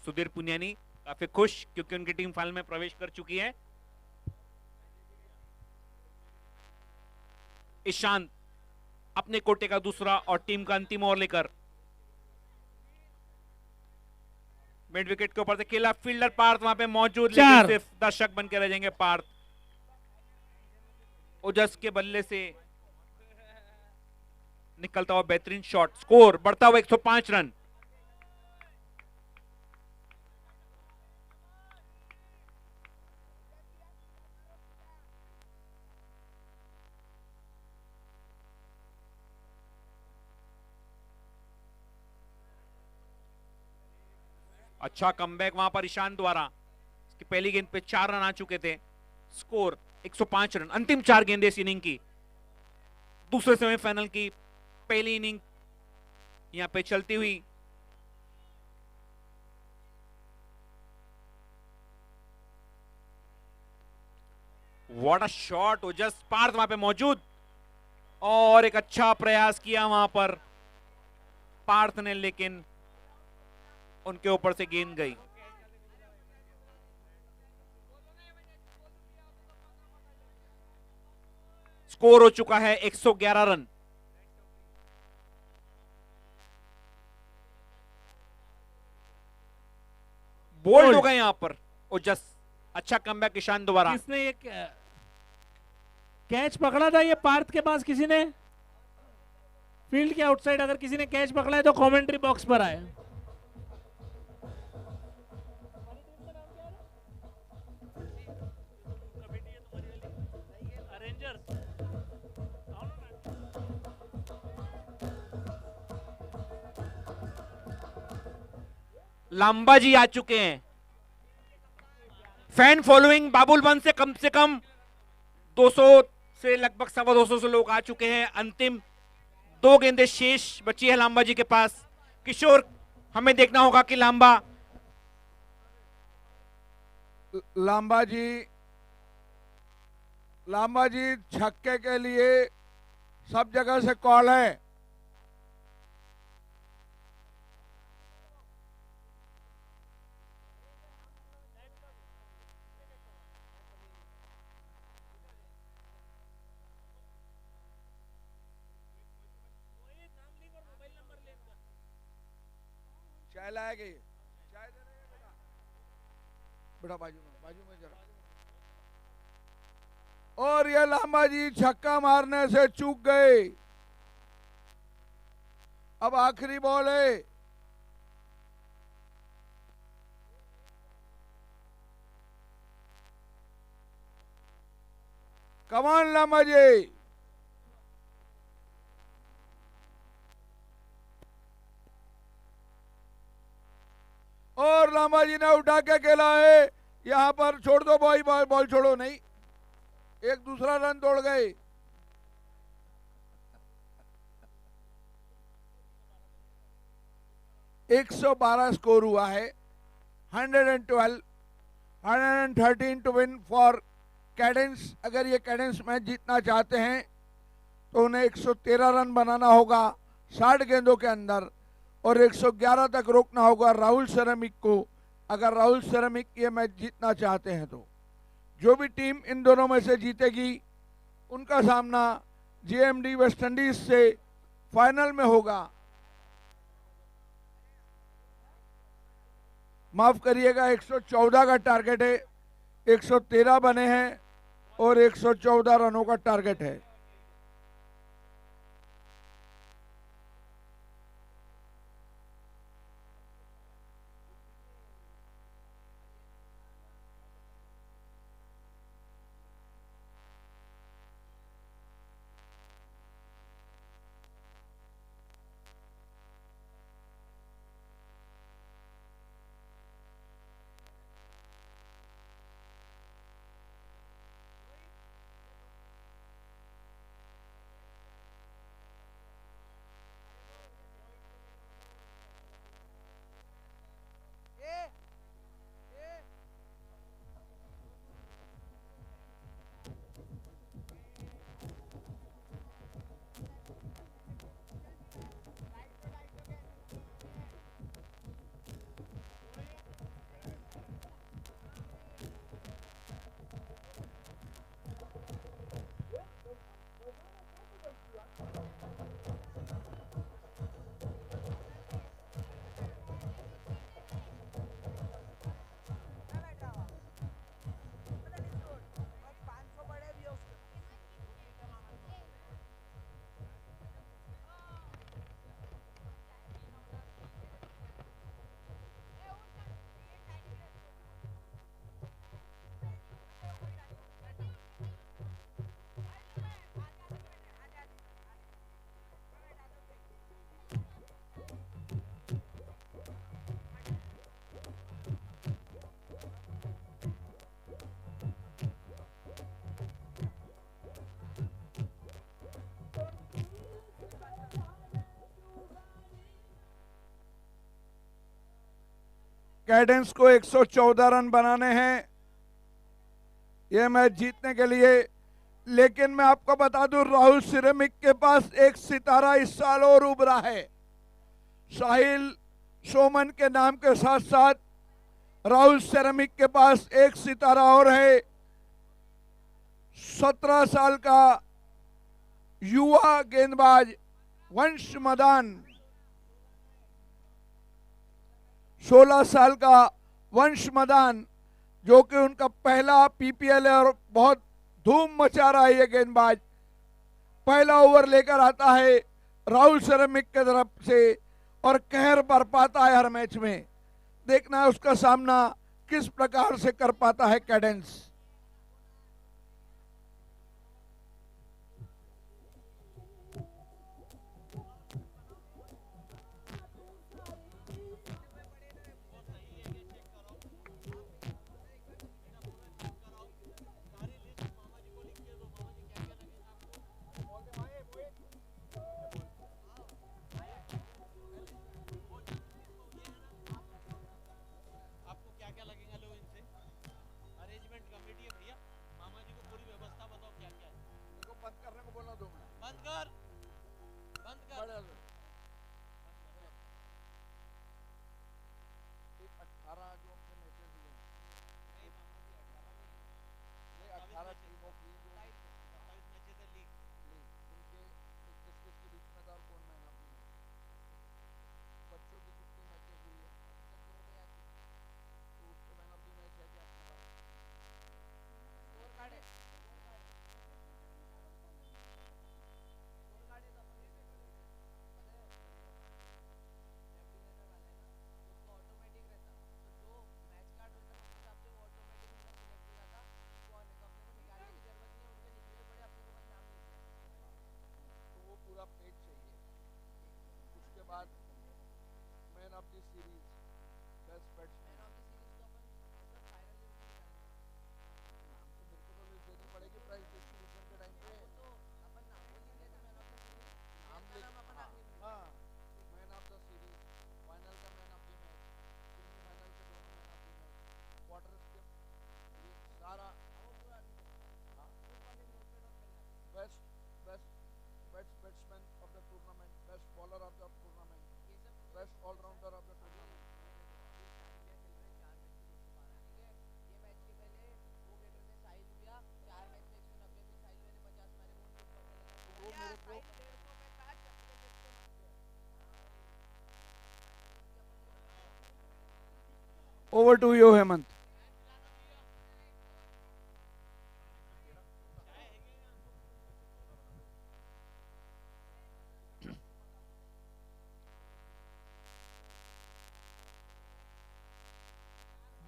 सुधीर पुनियानी काफी खुश क्योंकि उनकी टीम फाइनल में प्रवेश कर चुकी है। ईशांत अपने कोटे का दूसरा और टीम का अंतिम ओवर लेकर मिड विकेट के ऊपर से खेला। फील्डर पार्थ वहां पे मौजूद, लेकिन 4। सिर्फ दर्शक बन के रह जाएंगे पार्थ। ओजस के बल्ले से निकलता हुआ बेहतरीन शॉट। स्कोर बढ़ता हुआ 105 रन। अच्छा कमबैक वहां पर ईशान द्वारा। इसकी पहली गेंद पे 4 रन आ चुके थे। Score 105 run. अंतिम 4 गेंदें इस इनिंग की, दूसरे सेमीफाइनल की पहली इनिंग यहां पे चलती हुई। What a shot. Ojas Parth वहां पे मौजूद और एक अच्छा प्रयास किया वहां पर पार्थ ने, लेकिन उनके ऊपर से गेंद गई। स्कोर हो चुका है 111 रन। बोल्ड हो गए यहां पर ओजस। अच्छा कमबैक ईशान द्वारा। किसने ये कैच पकड़ा था? ये पार्थ के पास किसी ने फील्ड के आउटसाइड अगर किसी ने कैच पकड़ा है तो कमेंट्री बॉक्स पर आए। लांबा जी आ चुके हैं। फैन फॉलोइंग बाबुल वन से कम 200 से लगभग 225 से लोग आ चुके हैं। अंतिम 2 गेंदें शेष बची है लांबा जी के पास। किशोर, हमें देखना होगा कि लांबा जी छक्के के लिए सब जगह से कॉल है। चाय लाएगी, चाय दे रहे हैं बेटा, बेटा बाजू में जरा। और ये लांबा जी छक्का मारने से चूक गए। अब आखिरी बॉल है। कमान लांबा जी। और लांबा जी ने उठा के खेला है। यहां पर छोड़ दो बॉय, बॉल छोड़ो नहीं। एक दूसरा रन दौड़ गए। एक 112 स्कोर हुआ है। 112, 113 टू विन फॉर कैडेंस। अगर ये कैडेंस मैच जीतना चाहते हैं तो उन्हें 113 रन बनाना होगा 60 गेंदों के अंदर, और 111 तक रोकना होगा राहुल सेरामिक को, अगर राहुल सेरामिक ये मैच जीतना चाहते हैं तो। जो भी टीम इन दोनों में से जीतेगी उनका सामना जेएमडी वेस्ट इंडीज से फाइनल में होगा। माफ करिएगा, 114 का टारगेट है, 113 बने हैं और 114 रनों का टारगेट है। कैडेंस को 114 रन बनाने हैं ये मैच जीतने के लिए। लेकिन मैं आपको बता दूं, राहुल सिरेमिक के पास एक सितारा इस साल और उभरा है। साहिल सोमन के नाम के साथ साथ राहुल सिरेमिक के पास एक सितारा और है। 17 साल का युवा गेंदबाज वंश मदान, 16 साल का वंश मदान, जो कि उनका पहला पीपीएल है और बहुत धूम मचा रहा है ये गेंदबाज। पहला ओवर लेकर आता है राहुल सेरामिक की तरफ से और कहर बरपाता है हर मैच में। देखना है उसका सामना किस प्रकार से कर पाता है कैडेंस। आपको क्या क्या लगेगा लो इनसे? अरेंजमेंट कमेटी है भैया, मामा जी को पूरी व्यवस्था बताओ क्या क्या है। इनको बंद करने को बोला 2 मिनट। बंद कर, बंद कर। बड़े लो। 18 जो अपने मैचेस हुए हैं, नहीं मामा जी 18 नहीं, ये 18 टीमों की जो 27 मैचेस है लीग। उनके किस किस के बीच में था और कौन मैन ऑफ द मैच, बच्चों की कितनी मैचेस हुई है तो उसके मैन ऑफ द मैच है क्या अपने पास? Of the series, best batsman of the series तो अपन ऐसा फाइनल में नहीं करेंगे। नाम तो मेरे को तो लिस्ट देनी पड़ेगी प्राइस डिस्ट्रीब्यूशन के टाइम पे। तो अपन नाम बोल ही देते मैन ऑफ द सीरीज, नाम अपन आगे हां man of the series, final का man of the match, semifinal के दोनों man of the match, quarters के ये सारा वो पूरा best best batsman of the tournament, best bowler of the tournament, best allrounder of the tournament. Over to you Hemant.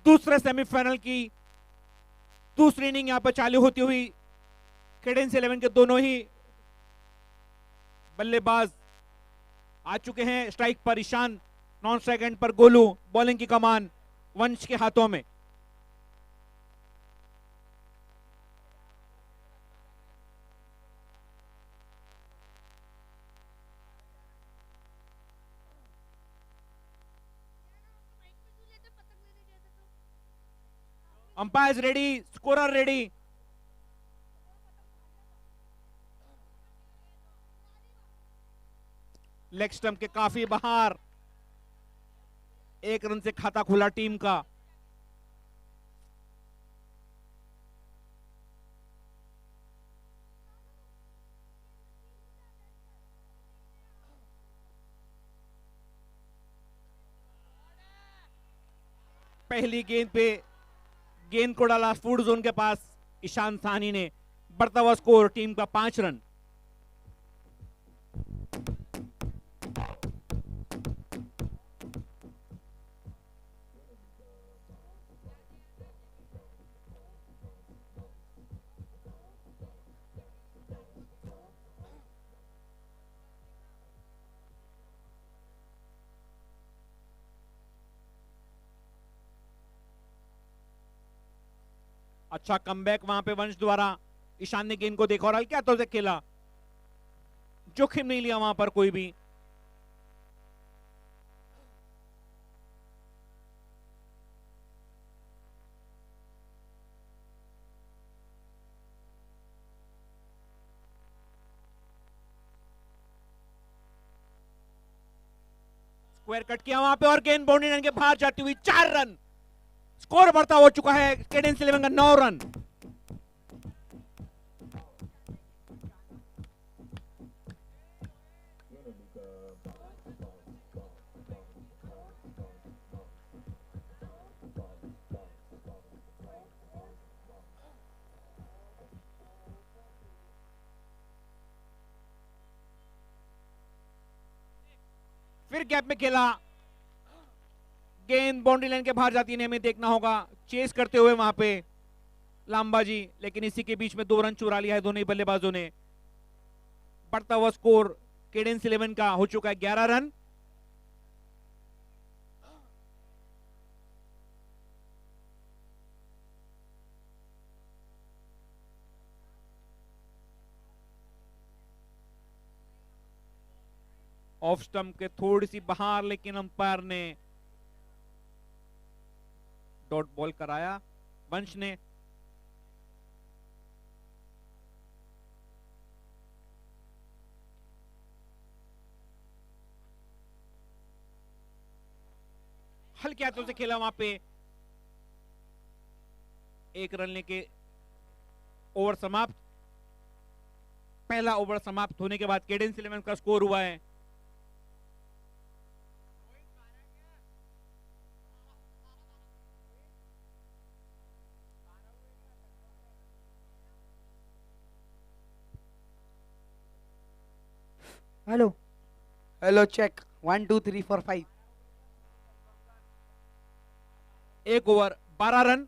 दूसरे सेमीफाइनल की दूसरी इनिंग यहां पर चालू होती हुई केडेंस 11 के दोनों ही बल्लेबाज आ चुके हैं। स्ट्राइक पर ईशान, नॉन स्ट्राइक एंड पर गोलू, बॉलिंग की कमान वंश के हाथों में। Umpires ready, scorer ready. Leg stump के काफी बाहर, एक रन से खाता खुला टीम का। पहली गेंद पे गेंद को डाला फूड जोन के पास ईशान साहनी ने। बढ़ता हुआ स्कोर टीम का 5 रन। अच्छा कमबैक वहां पे वंश द्वारा। ईशान ने गेंद को देखा और हल्के हाथों से खेला, जोखिम नहीं लिया वहां पर कोई भी। स्क्वायर कट किया वहां पे और गेंद बाउंड्री लाइन के बाहर जाती हुई 4 रन। स्कोर बढ़ता हो चुका है केडेंस 11 का 9 रन। फिर गैप में खेला, गेंद बाउंड्री लाइन के बाहर जाती है, हमें देखना होगा। चेस करते हुए वहां पे लांबाजी, लेकिन इसी के बीच में 2 रन चुरा लिया है दोनों ही बल्लेबाजों ने। बढ़ता हुआ स्कोर केडेंस 11 का हो चुका है 11 रन। ऑफ स्टंप के थोड़ी सी बाहर, लेकिन अंपायर ने डॉट बॉल कराया वंश ने। हल्के हाथों से खेला वहां पे। 1 रन लेके ओवर समाप्त। पहला ओवर समाप्त होने के बाद केडेंस 11 का स्कोर हुआ है hello hello check 1 2 3 4 5। 1 over 12 run.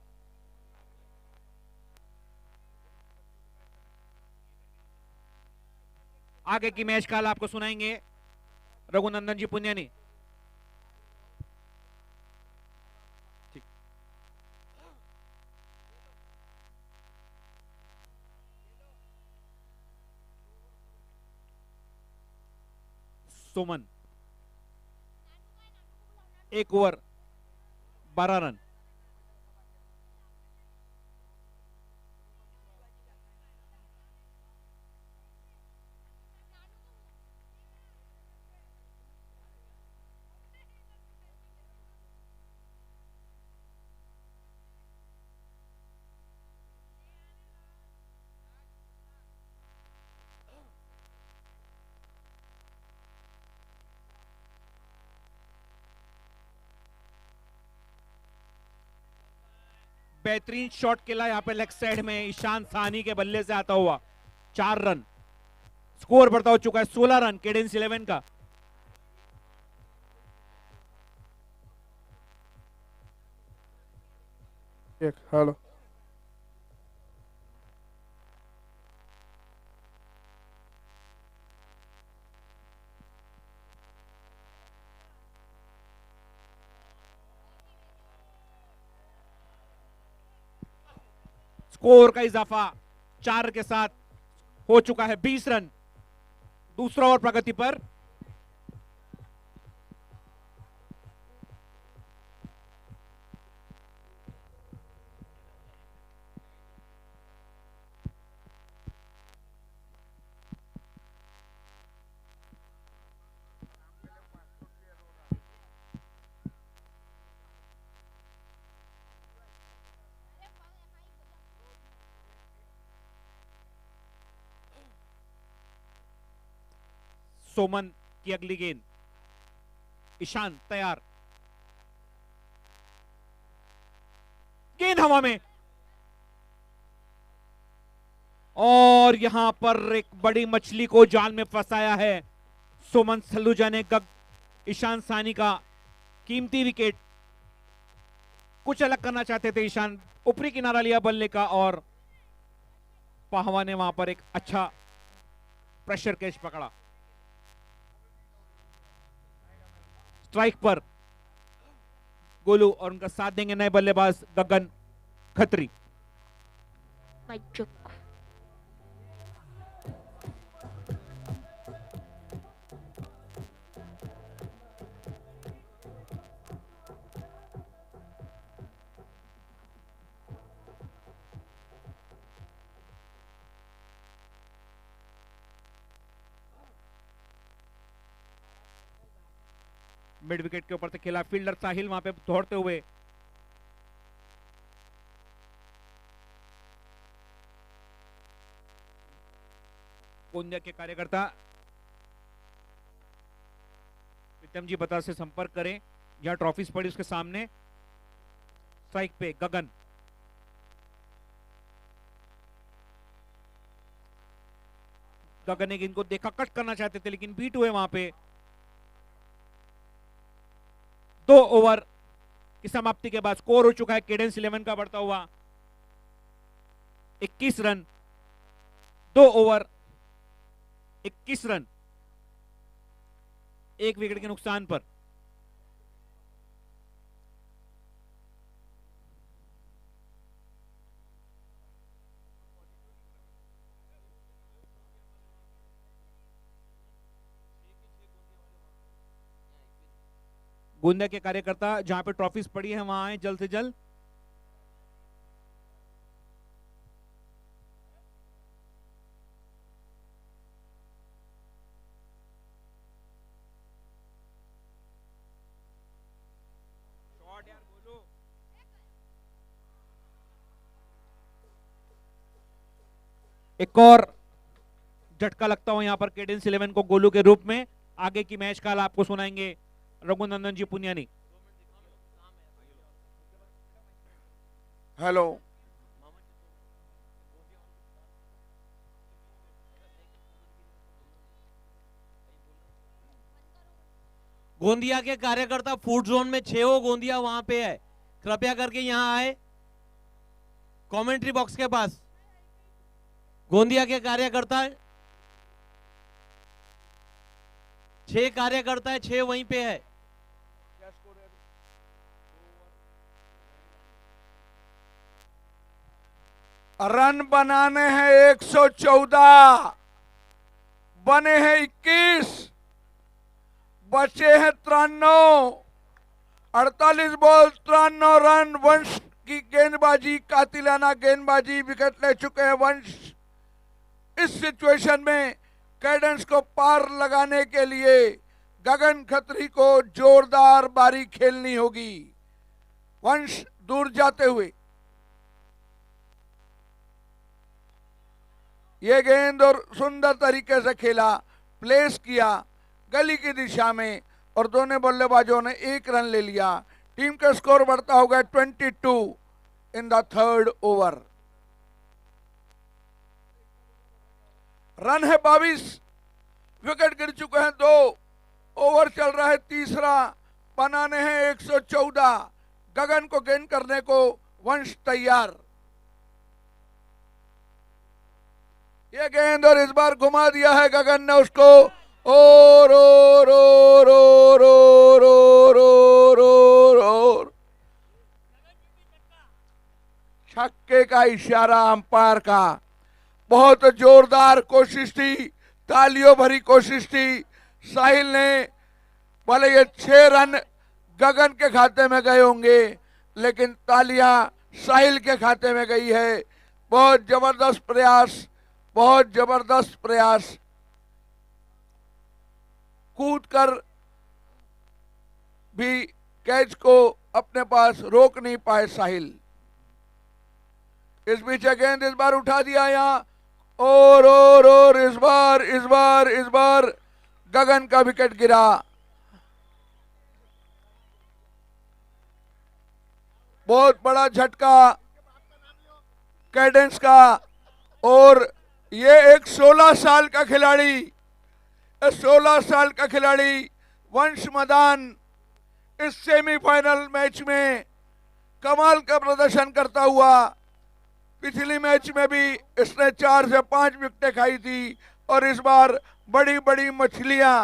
आगे की मैच काल आपको सुनाएंगे रघुनंदन जी पुनियानी। Suman, 1 over 12 run. बेहतरीन शॉट खेला यहां पे लेग साइड में ईशान साहनी के बल्ले से आता हुआ, 4 रन। स्कोर बढ़ता हो चुका है 16 रन केडेंस 11 का। हेलो, स्कोर का इजाफा 4 के साथ हो चुका है 20 रन। दूसरा ओवर प्रगति पर। सोमन की अगली गेंद, ईशान तैयार, गेंद हवा में और यहां पर एक बड़ी मछली को जाल में फंसाया है सुमन सलूजा ने। ईशान साहनी का कीमती विकेट। कुछ अलग करना चाहते थे ईशान, ऊपरी किनारा लिया बल्ले का और पाहवा ने वहां पर एक अच्छा प्रेशर कैच पकड़ा। स्ट्राइक पर गोलू और उनका साथ देंगे नए बल्लेबाज गगन खत्री। मिड विकेट के ऊपर से खेला, फील्डर साहिल वहां पे दौड़ते हुए। गोंदिया के कार्यकर्ता प्रीतम जी बता से संपर्क करें, जहां ट्रॉफीज पड़ी उसके सामने। स्ट्राइक पे गगन, गगन ने इनको देखा, कट करना चाहते थे लेकिन बीट हुए वहां पे। 2 ओवर की समाप्ति के बाद स्कोर हो चुका है केडेंस 11 का बढ़ता हुआ 21 रन। 2 ओवर 21 रन, 1 विकेट के नुकसान पर। गोंदिया के कार्यकर्ता जहां पे ट्रॉफीज पड़ी है वहां आए जल्द से जल्द। एक और झटका लगता हो यहां पर केडेंस 11 को गोलू के रूप में। आगे की मैच काल आपको सुनाएंगे रघुनंदन जी पुनियानी। हेलो, गोंदिया के कार्यकर्ता फूड जोन में 6 हो, गोंदिया वहां पे है, कृपया करके यहां आए कमेंट्री बॉक्स के पास। गोंदिया के कार्यकर्ता 6 कार्यकर्ता है, 6 वहीं पे है। रन बनाने हैं 114, बने हैं 21। बचे हैं 93, 48 बॉल 93 रन। वंश की गेंदबाजी, कातिलाना गेंदबाजी, विकेट ले चुके हैं वंश। इस सिचुएशन में कैडेंस को पार लगाने के लिए गगन खत्री को जोरदार बारी खेलनी होगी। वंश दूर जाते हुए ये गेंद और सुंदर तरीके से खेला, प्लेस किया गली की दिशा में और दोनों बल्लेबाजों ने 1 रन ले लिया। टीम का स्कोर बढ़ता होगा 22 in the 3rd over. Run है 22, विकेट गिर चुके हैं 2, ओवर चल रहा है तीसरा, बनाने हैं 114। गगन को गेंद करने को वंश तैयार। ये गेंद और इस बार घुमा दिया है गगन ने उसको। ओ रो रो रो रो रो रो रो रो, छक्के का इशारा अंपायर का। बहुत जोरदार कोशिश थी, तालियों भरी कोशिश थी साहिल ने। भले ये 6 रन गगन के खाते में गए होंगे, लेकिन तालियां साहिल के खाते में गई है। बहुत जबरदस्त प्रयास, बहुत जबरदस्त प्रयास। कूद कर भी कैच को अपने पास रोक नहीं पाए साहिल। इस बीच गेंद इस बार उठा दिया यहाँ, और इस बार गगन का विकेट गिरा। बहुत बड़ा झटका कैडेंस का। और ये एक 16 साल का खिलाड़ी, 16 साल का खिलाड़ी वंश मदान इस सेमीफाइनल मैच में कमाल का प्रदर्शन करता हुआ। पिछली मैच में भी इसने 4 से 5 विकेटें खाई थी और इस बार बड़ी बड़ी मछलियां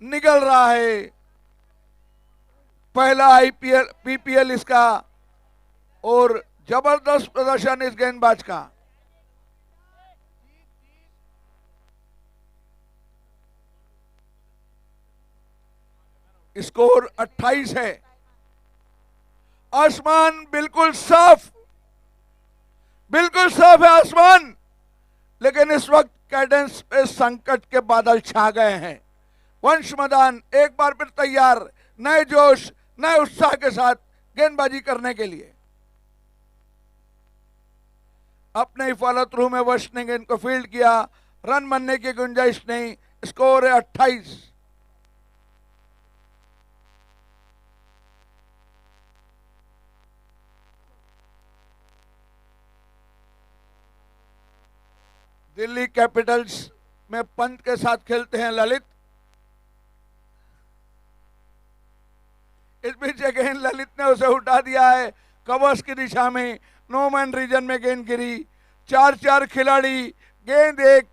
निगल रहा है। पहला आईपीएल पीपीएल इसका और जबरदस्त प्रदर्शन इस गेंदबाज का। स्कोर 28 है। आसमान बिल्कुल साफ है आसमान, लेकिन इस वक्त कैडेंस पे संकट के बादल छा गए हैं। वंश मदान एक बार फिर तैयार, नए जोश नए उत्साह के साथ गेंदबाजी करने के लिए। अपने हिफाजत थ्रू में वंश ने गेंद को फील्ड किया, रन बनने की गुंजाइश नहीं। स्कोर है 28। दिल्ली कैपिटल्स में पंत के साथ खेलते हैं ललित। इस बीच गेंद ललित ने उसे उठा दिया है कवर्स की दिशा में। नो मैन रीजन में गेंद गिरी। 4 खिलाड़ी, गेंद एक,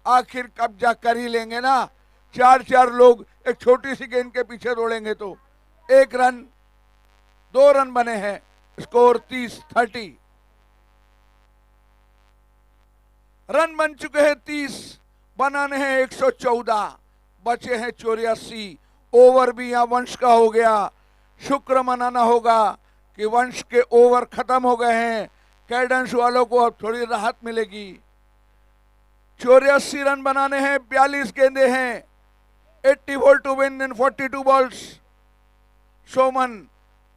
आखिर कब्जा कर ही लेंगे ना। 4 लोग एक छोटी सी गेंद के पीछे दौड़ेंगे तो 1 रन, 2 रन बने हैं। स्कोर 30-30। रन बन चुके हैं 30, बनाने हैं 114, बचे हैं 84। ओवर भी यहां वंश का हो गया। शुक्र मनाना होगा कि वंश के ओवर खत्म हो गए हैं। कैडेंस वालों को अब थोड़ी राहत मिलेगी। 84 रन बनाने हैं, 42 गेंदे हैं। 80 ball to win in 42 balls. Soman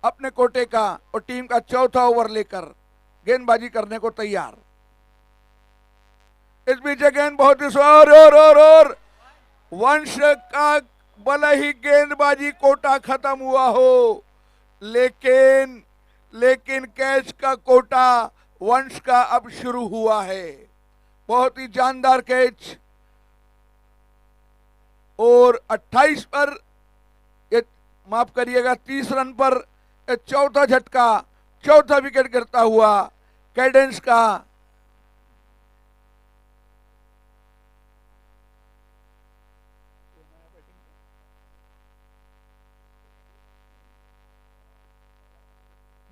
अपने कोटे का और टीम का चौथा ओवर लेकर गेंदबाजी करने को तैयार। इस बीच गेंद बहुत ही और वंश का भले ही गेंदबाजी कोटा खत्म हुआ हो, लेकिन कैच का कोटा वंश का अब शुरू हुआ है। बहुत ही जानदार कैच। और 28 पर, माफ करिएगा 30 रन पर चौथा झटका, चौथा विकेट गिरता हुआ कैडेंस का।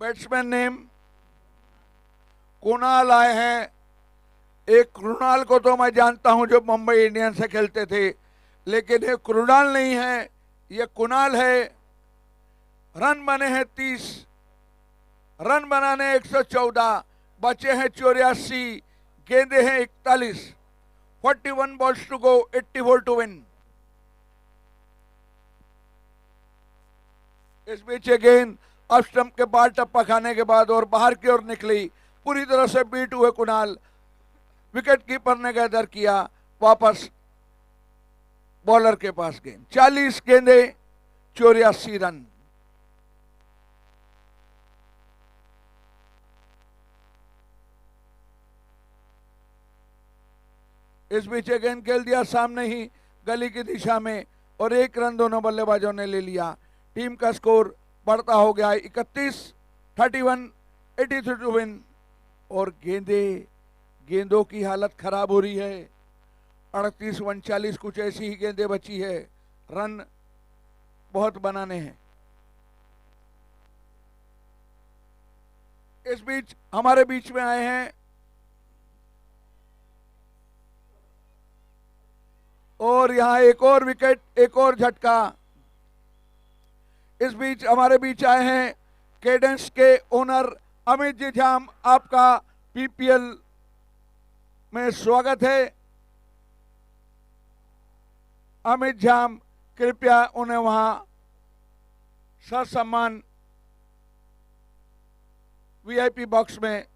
बैट्समैन नेम कुणाल आए हैं। एक कृणाल को तो मैं जानता हूं जो मुंबई इंडियंस से खेलते थे, लेकिन ये कृणाल नहीं है, ये कुणाल है, रन बने हैं 30, रन बनाने 114, बचे हैं 84, गेंदे हैं 41, 41 balls to go, 84 to win. इस बीच ये गेंद ऑफ स्टंप के बाहर टप्पा खाने के बाद और बाहर की ओर निकली, पूरी तरह से बीट हुए कुणाल। विकेट कीपर ने गैदर किया, वापस बॉलर के पास गेंद। 40 गेंदे, 84 रन। इस बीच गेंद खेल दिया सामने ही गली की दिशा में और 1 रन दोनों बल्लेबाजों ने ले लिया। टीम का स्कोर बढ़ता हो गया 31, 31, 83 टू विन। और गेंदों की हालत खराब हो रही है। 38, 39 कुछ ऐसी ही गेंदें बची है। रन बहुत बनाने हैं। इस बीच हमारे बीच में आए हैं और यहां एक और विकेट, एक और झटका। इस बीच हमारे बीच आए हैं केडेंस के ओनर अमित जी झाम। आपका पीपीएल में स्वागत है। अमित झाम, कृपया उन्हें वहां ससम्मान वीआईपी बॉक्स में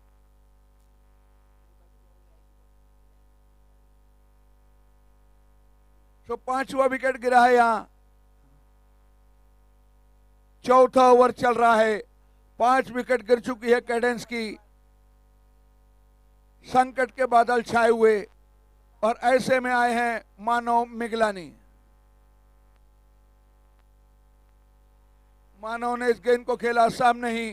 तो 5वां विकेट गिरा है। यहां 4था ओवर चल रहा है। 5 विकेट गिर चुकी है कैडेंस की। संकट के बादल छाए हुए और ऐसे में आए हैं मानव मिगलानी। मानव ने इस गेंद को खेला सामने ही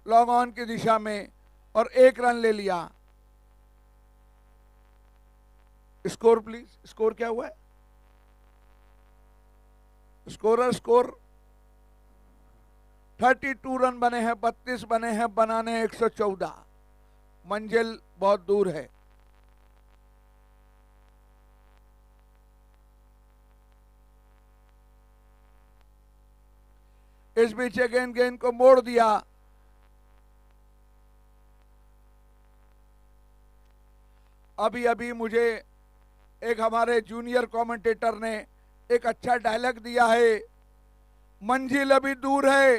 लॉन्ग ऑन की दिशा में और 1 रन ले लिया। स्कोर प्लीज, स्कोर क्या हुआ है? स्कोर 32 रन बने हैं, 32 बने हैं, बनाने 114। मंजिल बहुत दूर है। इस बीच गेंद को मोड़ दिया। अभी मुझे एक हमारे जूनियर कमेंटेटर ने एक अच्छा डायलॉग दिया है। मंजिल अभी दूर है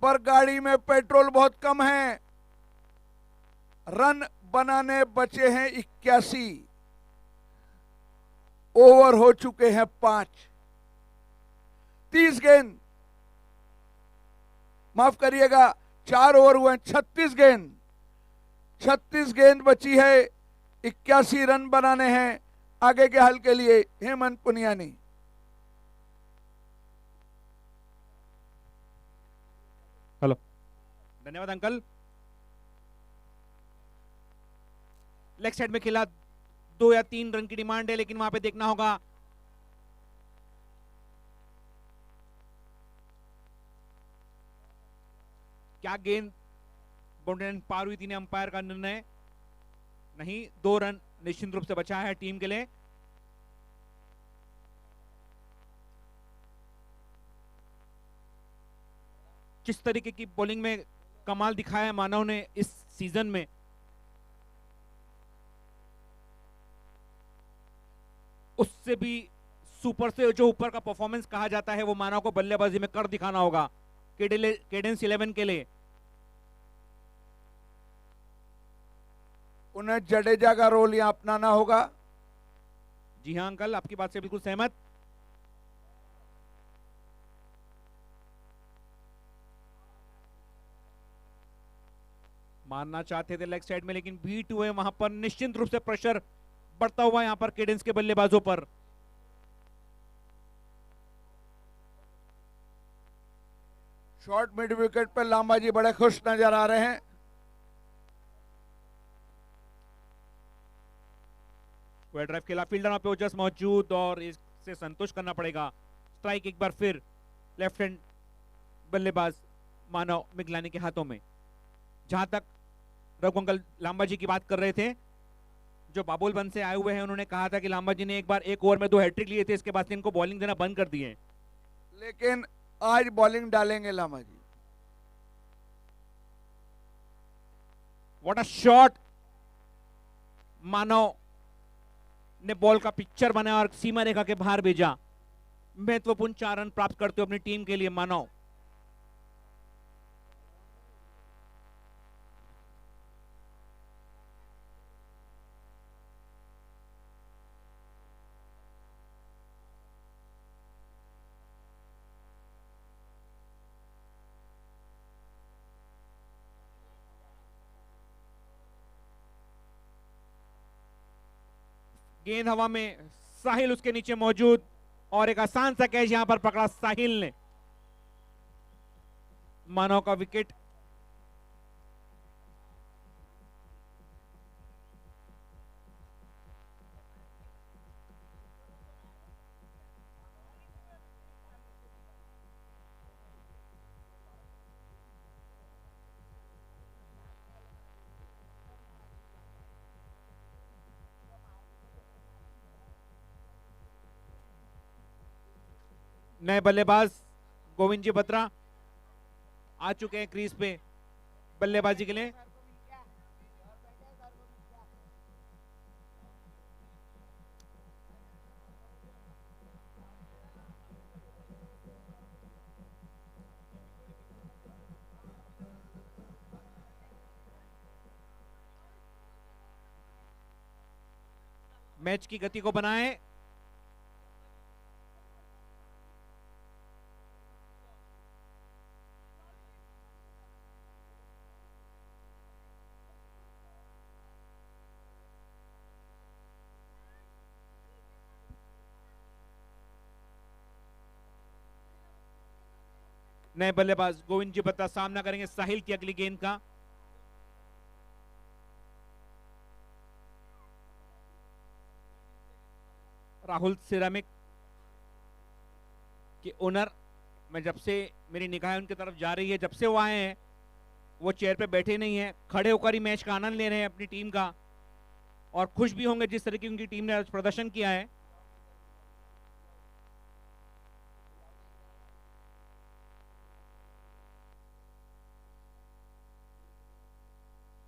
पर गाड़ी में पेट्रोल बहुत कम है। रन बनाने बचे हैं 81, ओवर हो चुके हैं 5। 30 गेंद, माफ करिएगा 4 ओवर हुए, 36 गेंद। 36 गेंद बची है, 81 रन बनाने हैं। आगे के हल के लिए हेमंत पुनियानी। हेलो, धन्यवाद अंकल। लेग साइड में खेला, 2 या 3 रन की डिमांड है, लेकिन वहां पे देखना होगा। क्या गेंद बाउंड्री लाइन पार हुई थी? ने अंपायर का निर्णय नहीं। 2 रन निश्चित रूप से बचा है टीम के लिए। जिस तरीके की बॉलिंग में कमाल दिखाया है मानव ने इस सीजन में, उससे भी सुपर से जो ऊपर का परफॉर्मेंस कहा जाता है वो मानव को बल्लेबाजी में कर दिखाना होगा केडेंस 11 के लिए। उन्हें जडेजा का रोल यहां अपनाना होगा। जी हां अंकल, आपकी बात से बिल्कुल सहमत। मारना चाहते थे लेग साइड में, लेकिन बीट हुए वहां पर। निश्चित रूप से प्रेशर बढ़ता हुआ यहां पर केडेंस के बल्लेबाजों पर। शॉर्ट मिड विकेट पर लांबा जी बड़े खुश नजर आ रहे हैं। स्क्वायर ड्राइव खेला, फील्डर वहां पे ओजस मौजूद और इससे संतुष्ट करना पड़ेगा। स्ट्राइक एक बार फिर लेफ्ट हैंड बल्लेबाज मानव मिगलानी के हाथों में। जहां तक रघु अंकल लांबा जी की बात कर रहे थे, जो बाबुल बंद से आए हुए हैं, उन्होंने कहा था कि लांबा जी ने एक बार 1 ओवर में 2 हैट्रिक लिए थे, इसके बाद से इनको बॉलिंग देना बंद कर दिए। लेकिन आज बॉलिंग डालेंगे लामा जी। व्हाट अ शॉट, मानव ने बॉल का पिक्चर बनाया और सीमा रेखा के बाहर भेजा। महत्वपूर्ण 4 रन प्राप्त करते हुए अपनी टीम के लिए मानव। गेंद हवा में, साहिल उसके नीचे मौजूद और एक आसान सा कैच यहां पर पकड़ा साहिल ने। मानव का विकेट। नए बल्लेबाज गोविंद जी बत्रा आ चुके हैं क्रीज पे बल्लेबाजी के लिए। मैच की गति को बनाए। नए बल्लेबाज गोविंद जी बत्रा सामना करेंगे साहिल की अगली गेंद का। राहुल सिरामिक के ओनर, मैं जब से मेरी निगाहें उनकी तरफ जा रही है, जब से वो आए हैं वो चेयर पे बैठे नहीं है, खड़े होकर ही मैच का आनंद ले रहे हैं अपनी टीम का, और खुश भी होंगे जिस तरह की उनकी टीम ने आज प्रदर्शन किया है।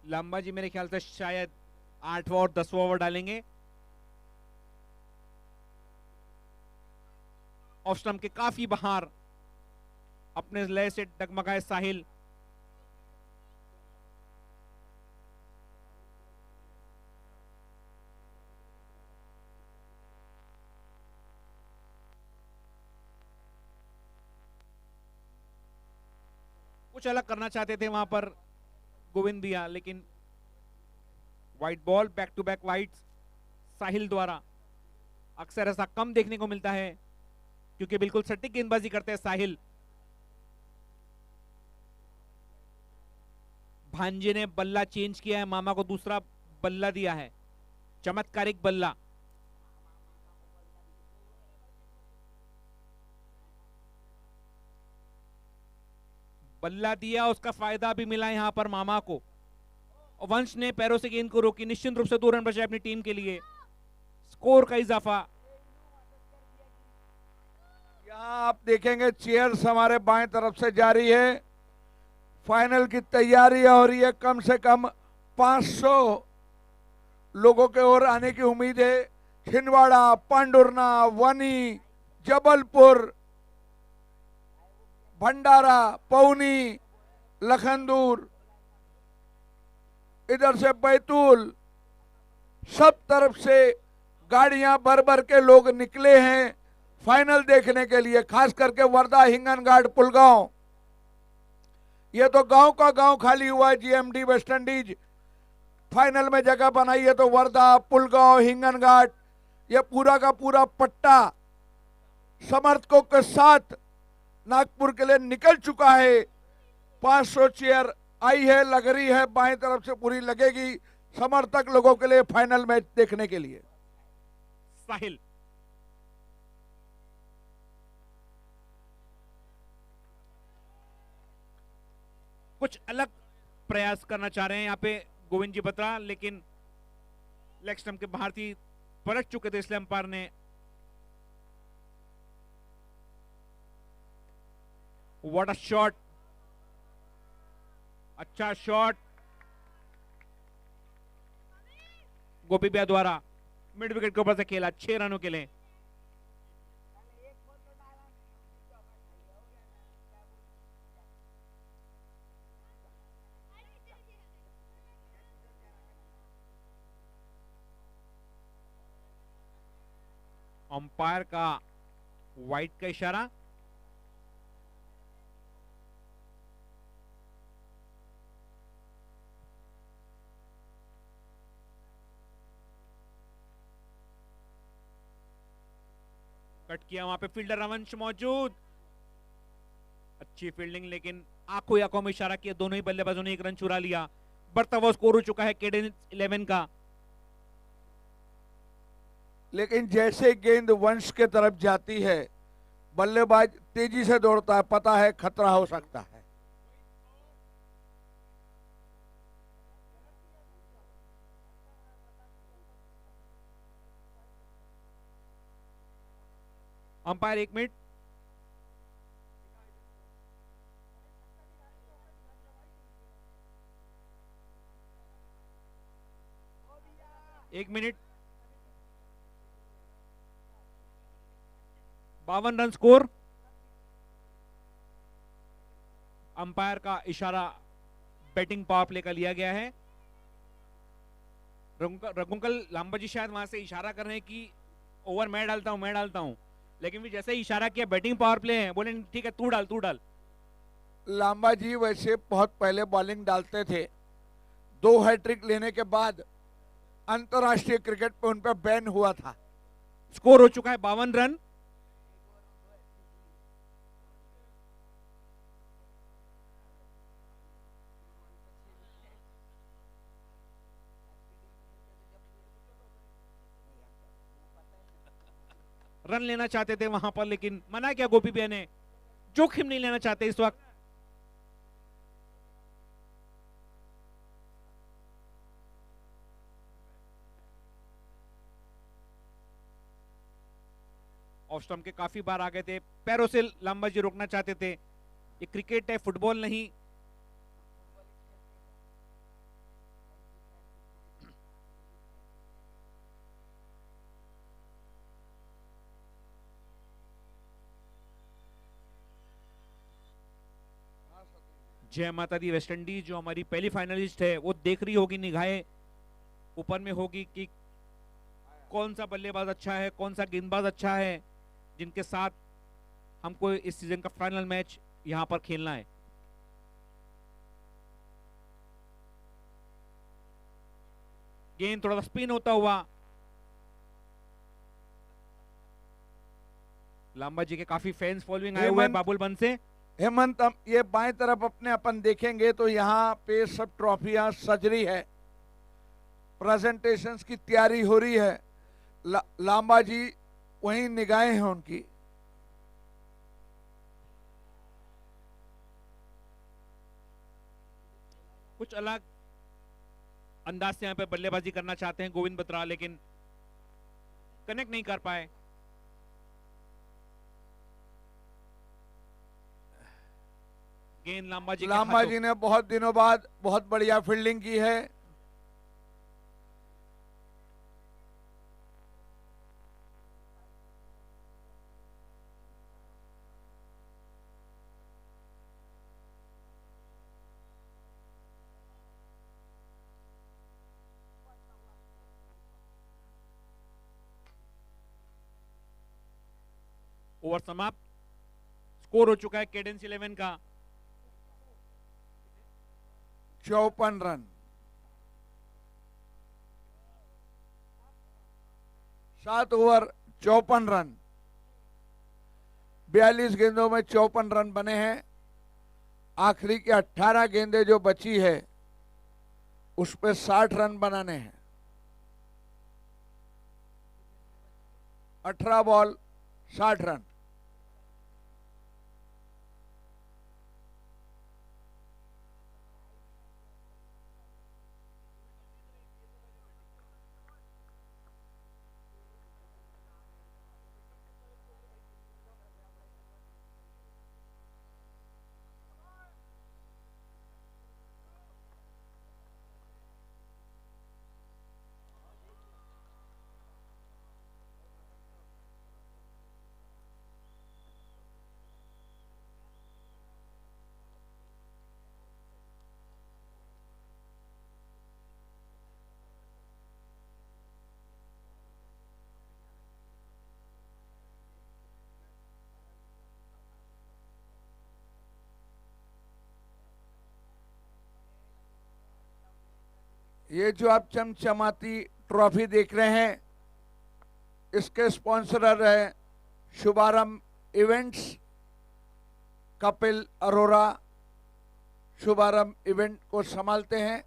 लांबा जी मेरे ख्याल से शायद 8वां और 10वां ओवर डालेंगे। ऑफ स्टंप के काफी बाहर अपने लय से डगमगाए साहिल। कुछ अलग करना चाहते थे वहां पर गोविंद भैया, लेकिन wide ball, back to back wides Sahil द्वारा। अक्सर ऐसा कम देखने को मिलता है क्योंकि बिल्कुल सटीक गेंदबाजी करते हैं साहिल। भांजे ने बल्ला चेंज किया है, मामा को दूसरा बल्ला दिया है, चमत्कारिक बल्ला। बल्ला दिया, उसका फायदा भी मिला यहां पर मामा को। वंश ने पैरों से गेंद को रोकी, निश्चित रूप से 2 रन बचे अपनी टीम के लिए। स्कोर का इजाफा। यहाँ आप देखेंगे चेयर्स हमारे बाएं तरफ से जारी है। फाइनल की तैयारी हो रही है। कम से कम 500 लोगों के ओर आने की उम्मीद है। छिंदवाड़ा, पांडुरना, वनी, जबलपुर, भंडारा, पौनी, लखनदूर, इधर से बैतूल, सब तरफ से गाड़ियां भर भर के लोग निकले हैं फाइनल देखने के लिए। खास करके वर्धा, हिंगनघाट, पुलगांव, ये तो गांव का गांव खाली हुआ है। जीएमडी वेस्ट इंडीज फाइनल में जगह बनाई है, तो वर्धा, पुलगांव, हिंगनघाट, ये पूरा का पूरा पट्टा समर्थकों के साथ नागपुर के लिए निकल चुका है। 500 चेयर आई है, लग रही है, बाएं तरफ से पूरी लगेगी समर्थक लोगों के लिए फाइनल मैच देखने के लिए। साहिल कुछ अलग प्रयास करना चाह रहे हैं यहाँ पे गोविंद जी बत्रा, लेकिन लेग स्टंप के बाहर थी, पलट चुके थे, इसलिए अंपायर ने व्हाट अ शॉट, अच्छा शॉट गोपी भैया द्वारा मिड विकेट के ऊपर से खेला 6 रनों के लिए। अंपायर का वाइट का इशारा। कट किया, वहां पे फील्डर रवंश मौजूद, अच्छी फील्डिंग, लेकिन आंखों आंखों में इशारा किया, दोनों ही बल्लेबाजों ने 1 रन चुरा लिया। बढ़ता हुआ स्कोर हो चुका है केडेंस 11 का। लेकिन जैसे गेंद वंश के तरफ जाती है, बल्लेबाज तेजी से दौड़ता है, पता है खतरा हो सकता है। Umpire 1 minute. एक मिनट 52 रन स्कोर। अंपायर का इशारा बैटिंग पावर प्ले का लिया गया है। रघुंकल लांबा जी शायद वहां से इशारा कर रहे हैं कि ओवर मैं डालता हूं, लेकिन भी जैसे ही इशारा किया बैटिंग पावर प्ले है, बोले ठीक है तू डाल। लांबा जी वैसे बहुत पहले बॉलिंग डालते थे, 2 हैट्रिक लेने के बाद अंतरराष्ट्रीय क्रिकेट पे उन पर बैन हुआ था। स्कोर हो चुका है 52 रन। रन लेना चाहते थे वहां पर, लेकिन मना किया गोपी भैया ने, जोखिम नहीं लेना चाहते इस वक्त। ऑफ स्टंप के काफी बार आ गए थे, पैरों से लांबा जी रोकना चाहते थे। ये क्रिकेट है, फुटबॉल नहीं। जय माता दी वेस्ट इंडीज जो हमारी पहली फाइनलिस्ट है, वो देख रही होगी, निगाहें ऊपर में होगी कि कौन सा बल्लेबाज अच्छा है, कौन सा गेंदबाज अच्छा है, जिनके साथ हमको इस सीजन का फाइनल मैच यहां पर खेलना है। गेंद थोड़ा सा स्पिन होता हुआ, लांबा जी के काफी फैंस फॉलोइंग आए हुए हैं बाबुल बन से। हेमंत, हम ये बाएं तरफ अपने अपन देखेंगे तो यहाँ पे सब ट्रॉफियां सज रही है, प्रेजेंटेशंस की तैयारी हो रही है। लांबा जी वहीं निगाहें हैं उनकी। कुछ अलग अंदाज से यहाँ पे बल्लेबाजी करना चाहते हैं गोविंद बत्रा, लेकिन कनेक्ट नहीं कर पाए। गेंद लांबा जी ने बहुत दिनों बाद बहुत बढ़िया फील्डिंग की है। ओवर समाप्त। स्कोर हो चुका है केडेंस 11 का 54 रन। 7 ओवर 54 रन, 42 गेंदों में 54 रन बने हैं। आखिरी की 18 गेंदें जो बची है उस पे 60 रन बनाने हैं। 18 बॉल 60 रन। ये जो आप चमचमाती ट्रॉफी देख रहे हैं, इसके स्पॉन्सरर है शुभारंभ इवेंट्स। कपिल अरोरा शुभारंभ इवेंट को संभालते हैं।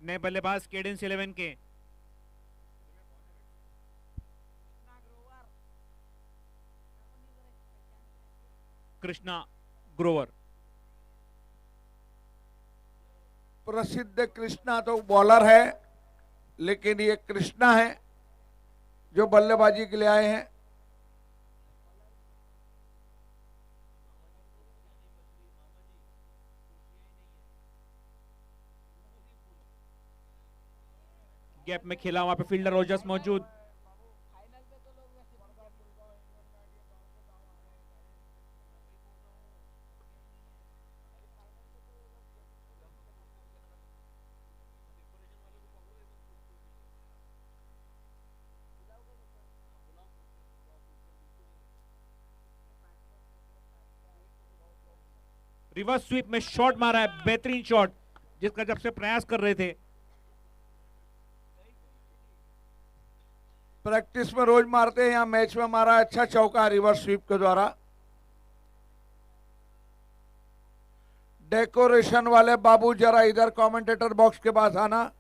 नए बल्लेबाज केडेंस 11 के कृष्णा ग्रोवर। प्रसिद्ध कृष्णा तो बॉलर है, लेकिन ये कृष्णा है जो बल्लेबाजी के लिए आए हैं। गैप में खेला, वहां पे फील्डर रोजर्स मौजूद। रिवर्स स्वीप में शॉट मारा है, बेहतरीन शॉट जिसका जब से प्रयास कर रहे थे। प्रैक्टिस में रोज मारते हैं, यहाँ मैच में मारा अच्छा चौका रिवर्स स्वीप के द्वारा। डेकोरेशन वाले बाबू जरा इधर कमेंटेटर बॉक्स के पास आना।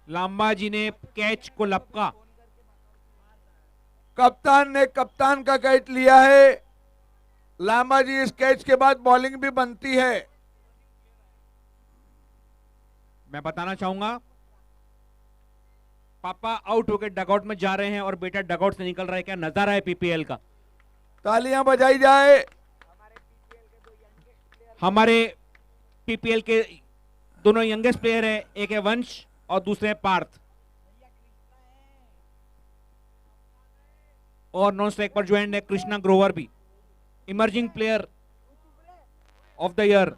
लांबा जी ने कैच को लपका। कप्तान ने कप्तान का कैच लिया है। लांबा जी, इस कैच के बाद बॉलिंग भी बनती है। मैं बताना चाहूंगा, पापा आउट होकर डगआउट में जा रहे हैं और बेटा डगआउट से निकल रहा है। क्या नजारा है पीपीएल का। तालियां बजाई जाए। हमारे पीपीएल के दोनों यंगेस्ट प्लेयर है, एक है वंश और दूसरे है पार्थ। और नॉन स्ट्राइक पर ज्वाइन है कृष्णा ग्रोवर भी, emerging player of the year.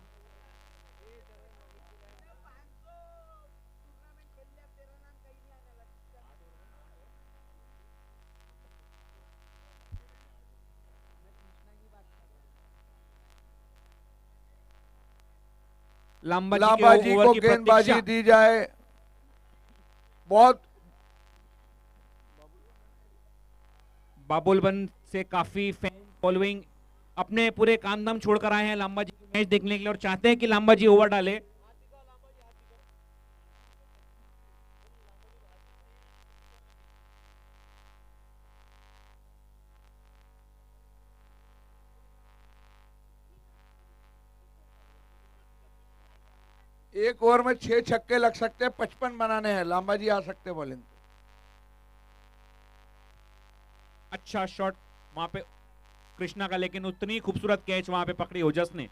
Lamba ji को गेंदबाजी दी जाए। बहुत बाबुलबन से काफी फैन फॉलोइंग अपने पूरे काम धाम छोड़कर आए हैं लांबा जी मैच देखने के लिए और चाहते हैं कि लांबा जी ओवर डाले। एक ओवर में 6 छक्के लग सकते हैं, 55 बनाने हैं। लांबा जी आ सकते बॉलिंग। अच्छा शॉट वहां पे कृष्णा का, लेकिन उतनी खूबसूरत कैच वहां पे पकड़ी ओजस ने।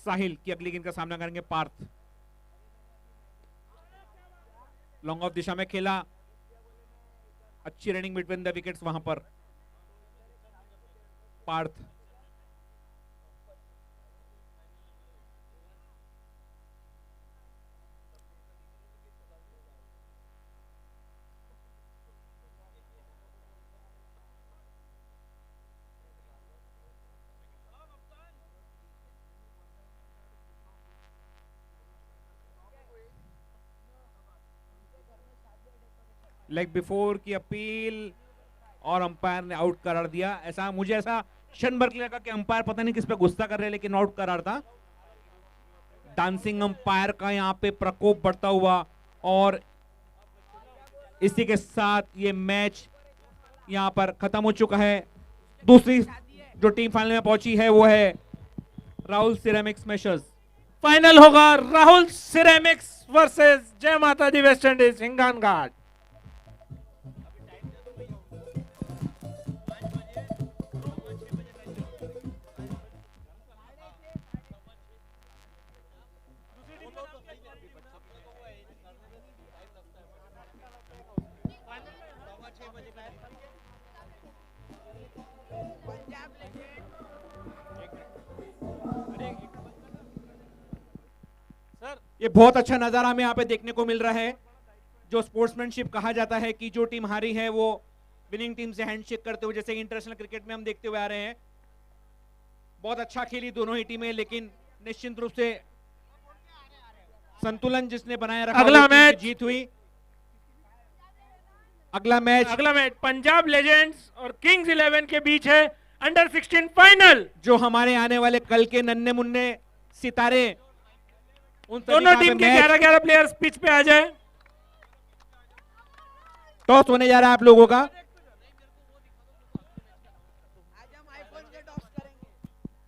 साहिल की अगली गेंद का सामना करेंगे पार्थ। लॉन्ग ऑफ दिशा में खेला, अच्छी रनिंग बिटवीन द विकेट्स वहां पर पार्थ। लेग बिफोर की अपील और अंपायर ने आउट करार दिया। ऐसा मुझे ऐसा क्षण भर लगा कि अंपायर पता नहीं किस पे गुस्सा कर रहे हैं, लेकिन आउट करार था। डांसिंग अंपायर का यहां पे प्रकोप बढ़ता हुआ और इसी के साथ ये मैच यहां पर खत्म हो चुका है। दूसरी जो टीम फाइनल में पहुंची है वो है राहुल सिरेमिक स्मैशर्स। फाइनल होगा राहुल सिरेमिक्स वर्सेस जय माता दी वेस्ट इंडीज हिंगन घाट। ये बहुत अच्छा नजारा हमें यहाँ पे देखने को मिल रहा है। जो स्पोर्ट्समैनशिप कहा जाता है कि जो टीम हारी है वो विनिंग टीम से हैंडशेक करते हुए, जैसे कि इंटरनेशनल क्रिकेट में हम देखते हुए आ रहे हैं। बहुत अच्छा खेली दोनों ही टीमें, लेकिन निश्चित रूप से संतुलन जिसने बनाया रखा अगला वो टीम की मैच। जीत हुई। अगला मैच पंजाब लेजेंड्स और किंग्स 11 के बीच है अंडर 16 फाइनल। जो हमारे आने वाले कल के नन्हे मुन्ने सितारे, उन सभी दोनों का टीम के मैच। 11-11 प्लेयर्स पिच पे आ जाए। टॉस होने जा रहा है आप लोगों का।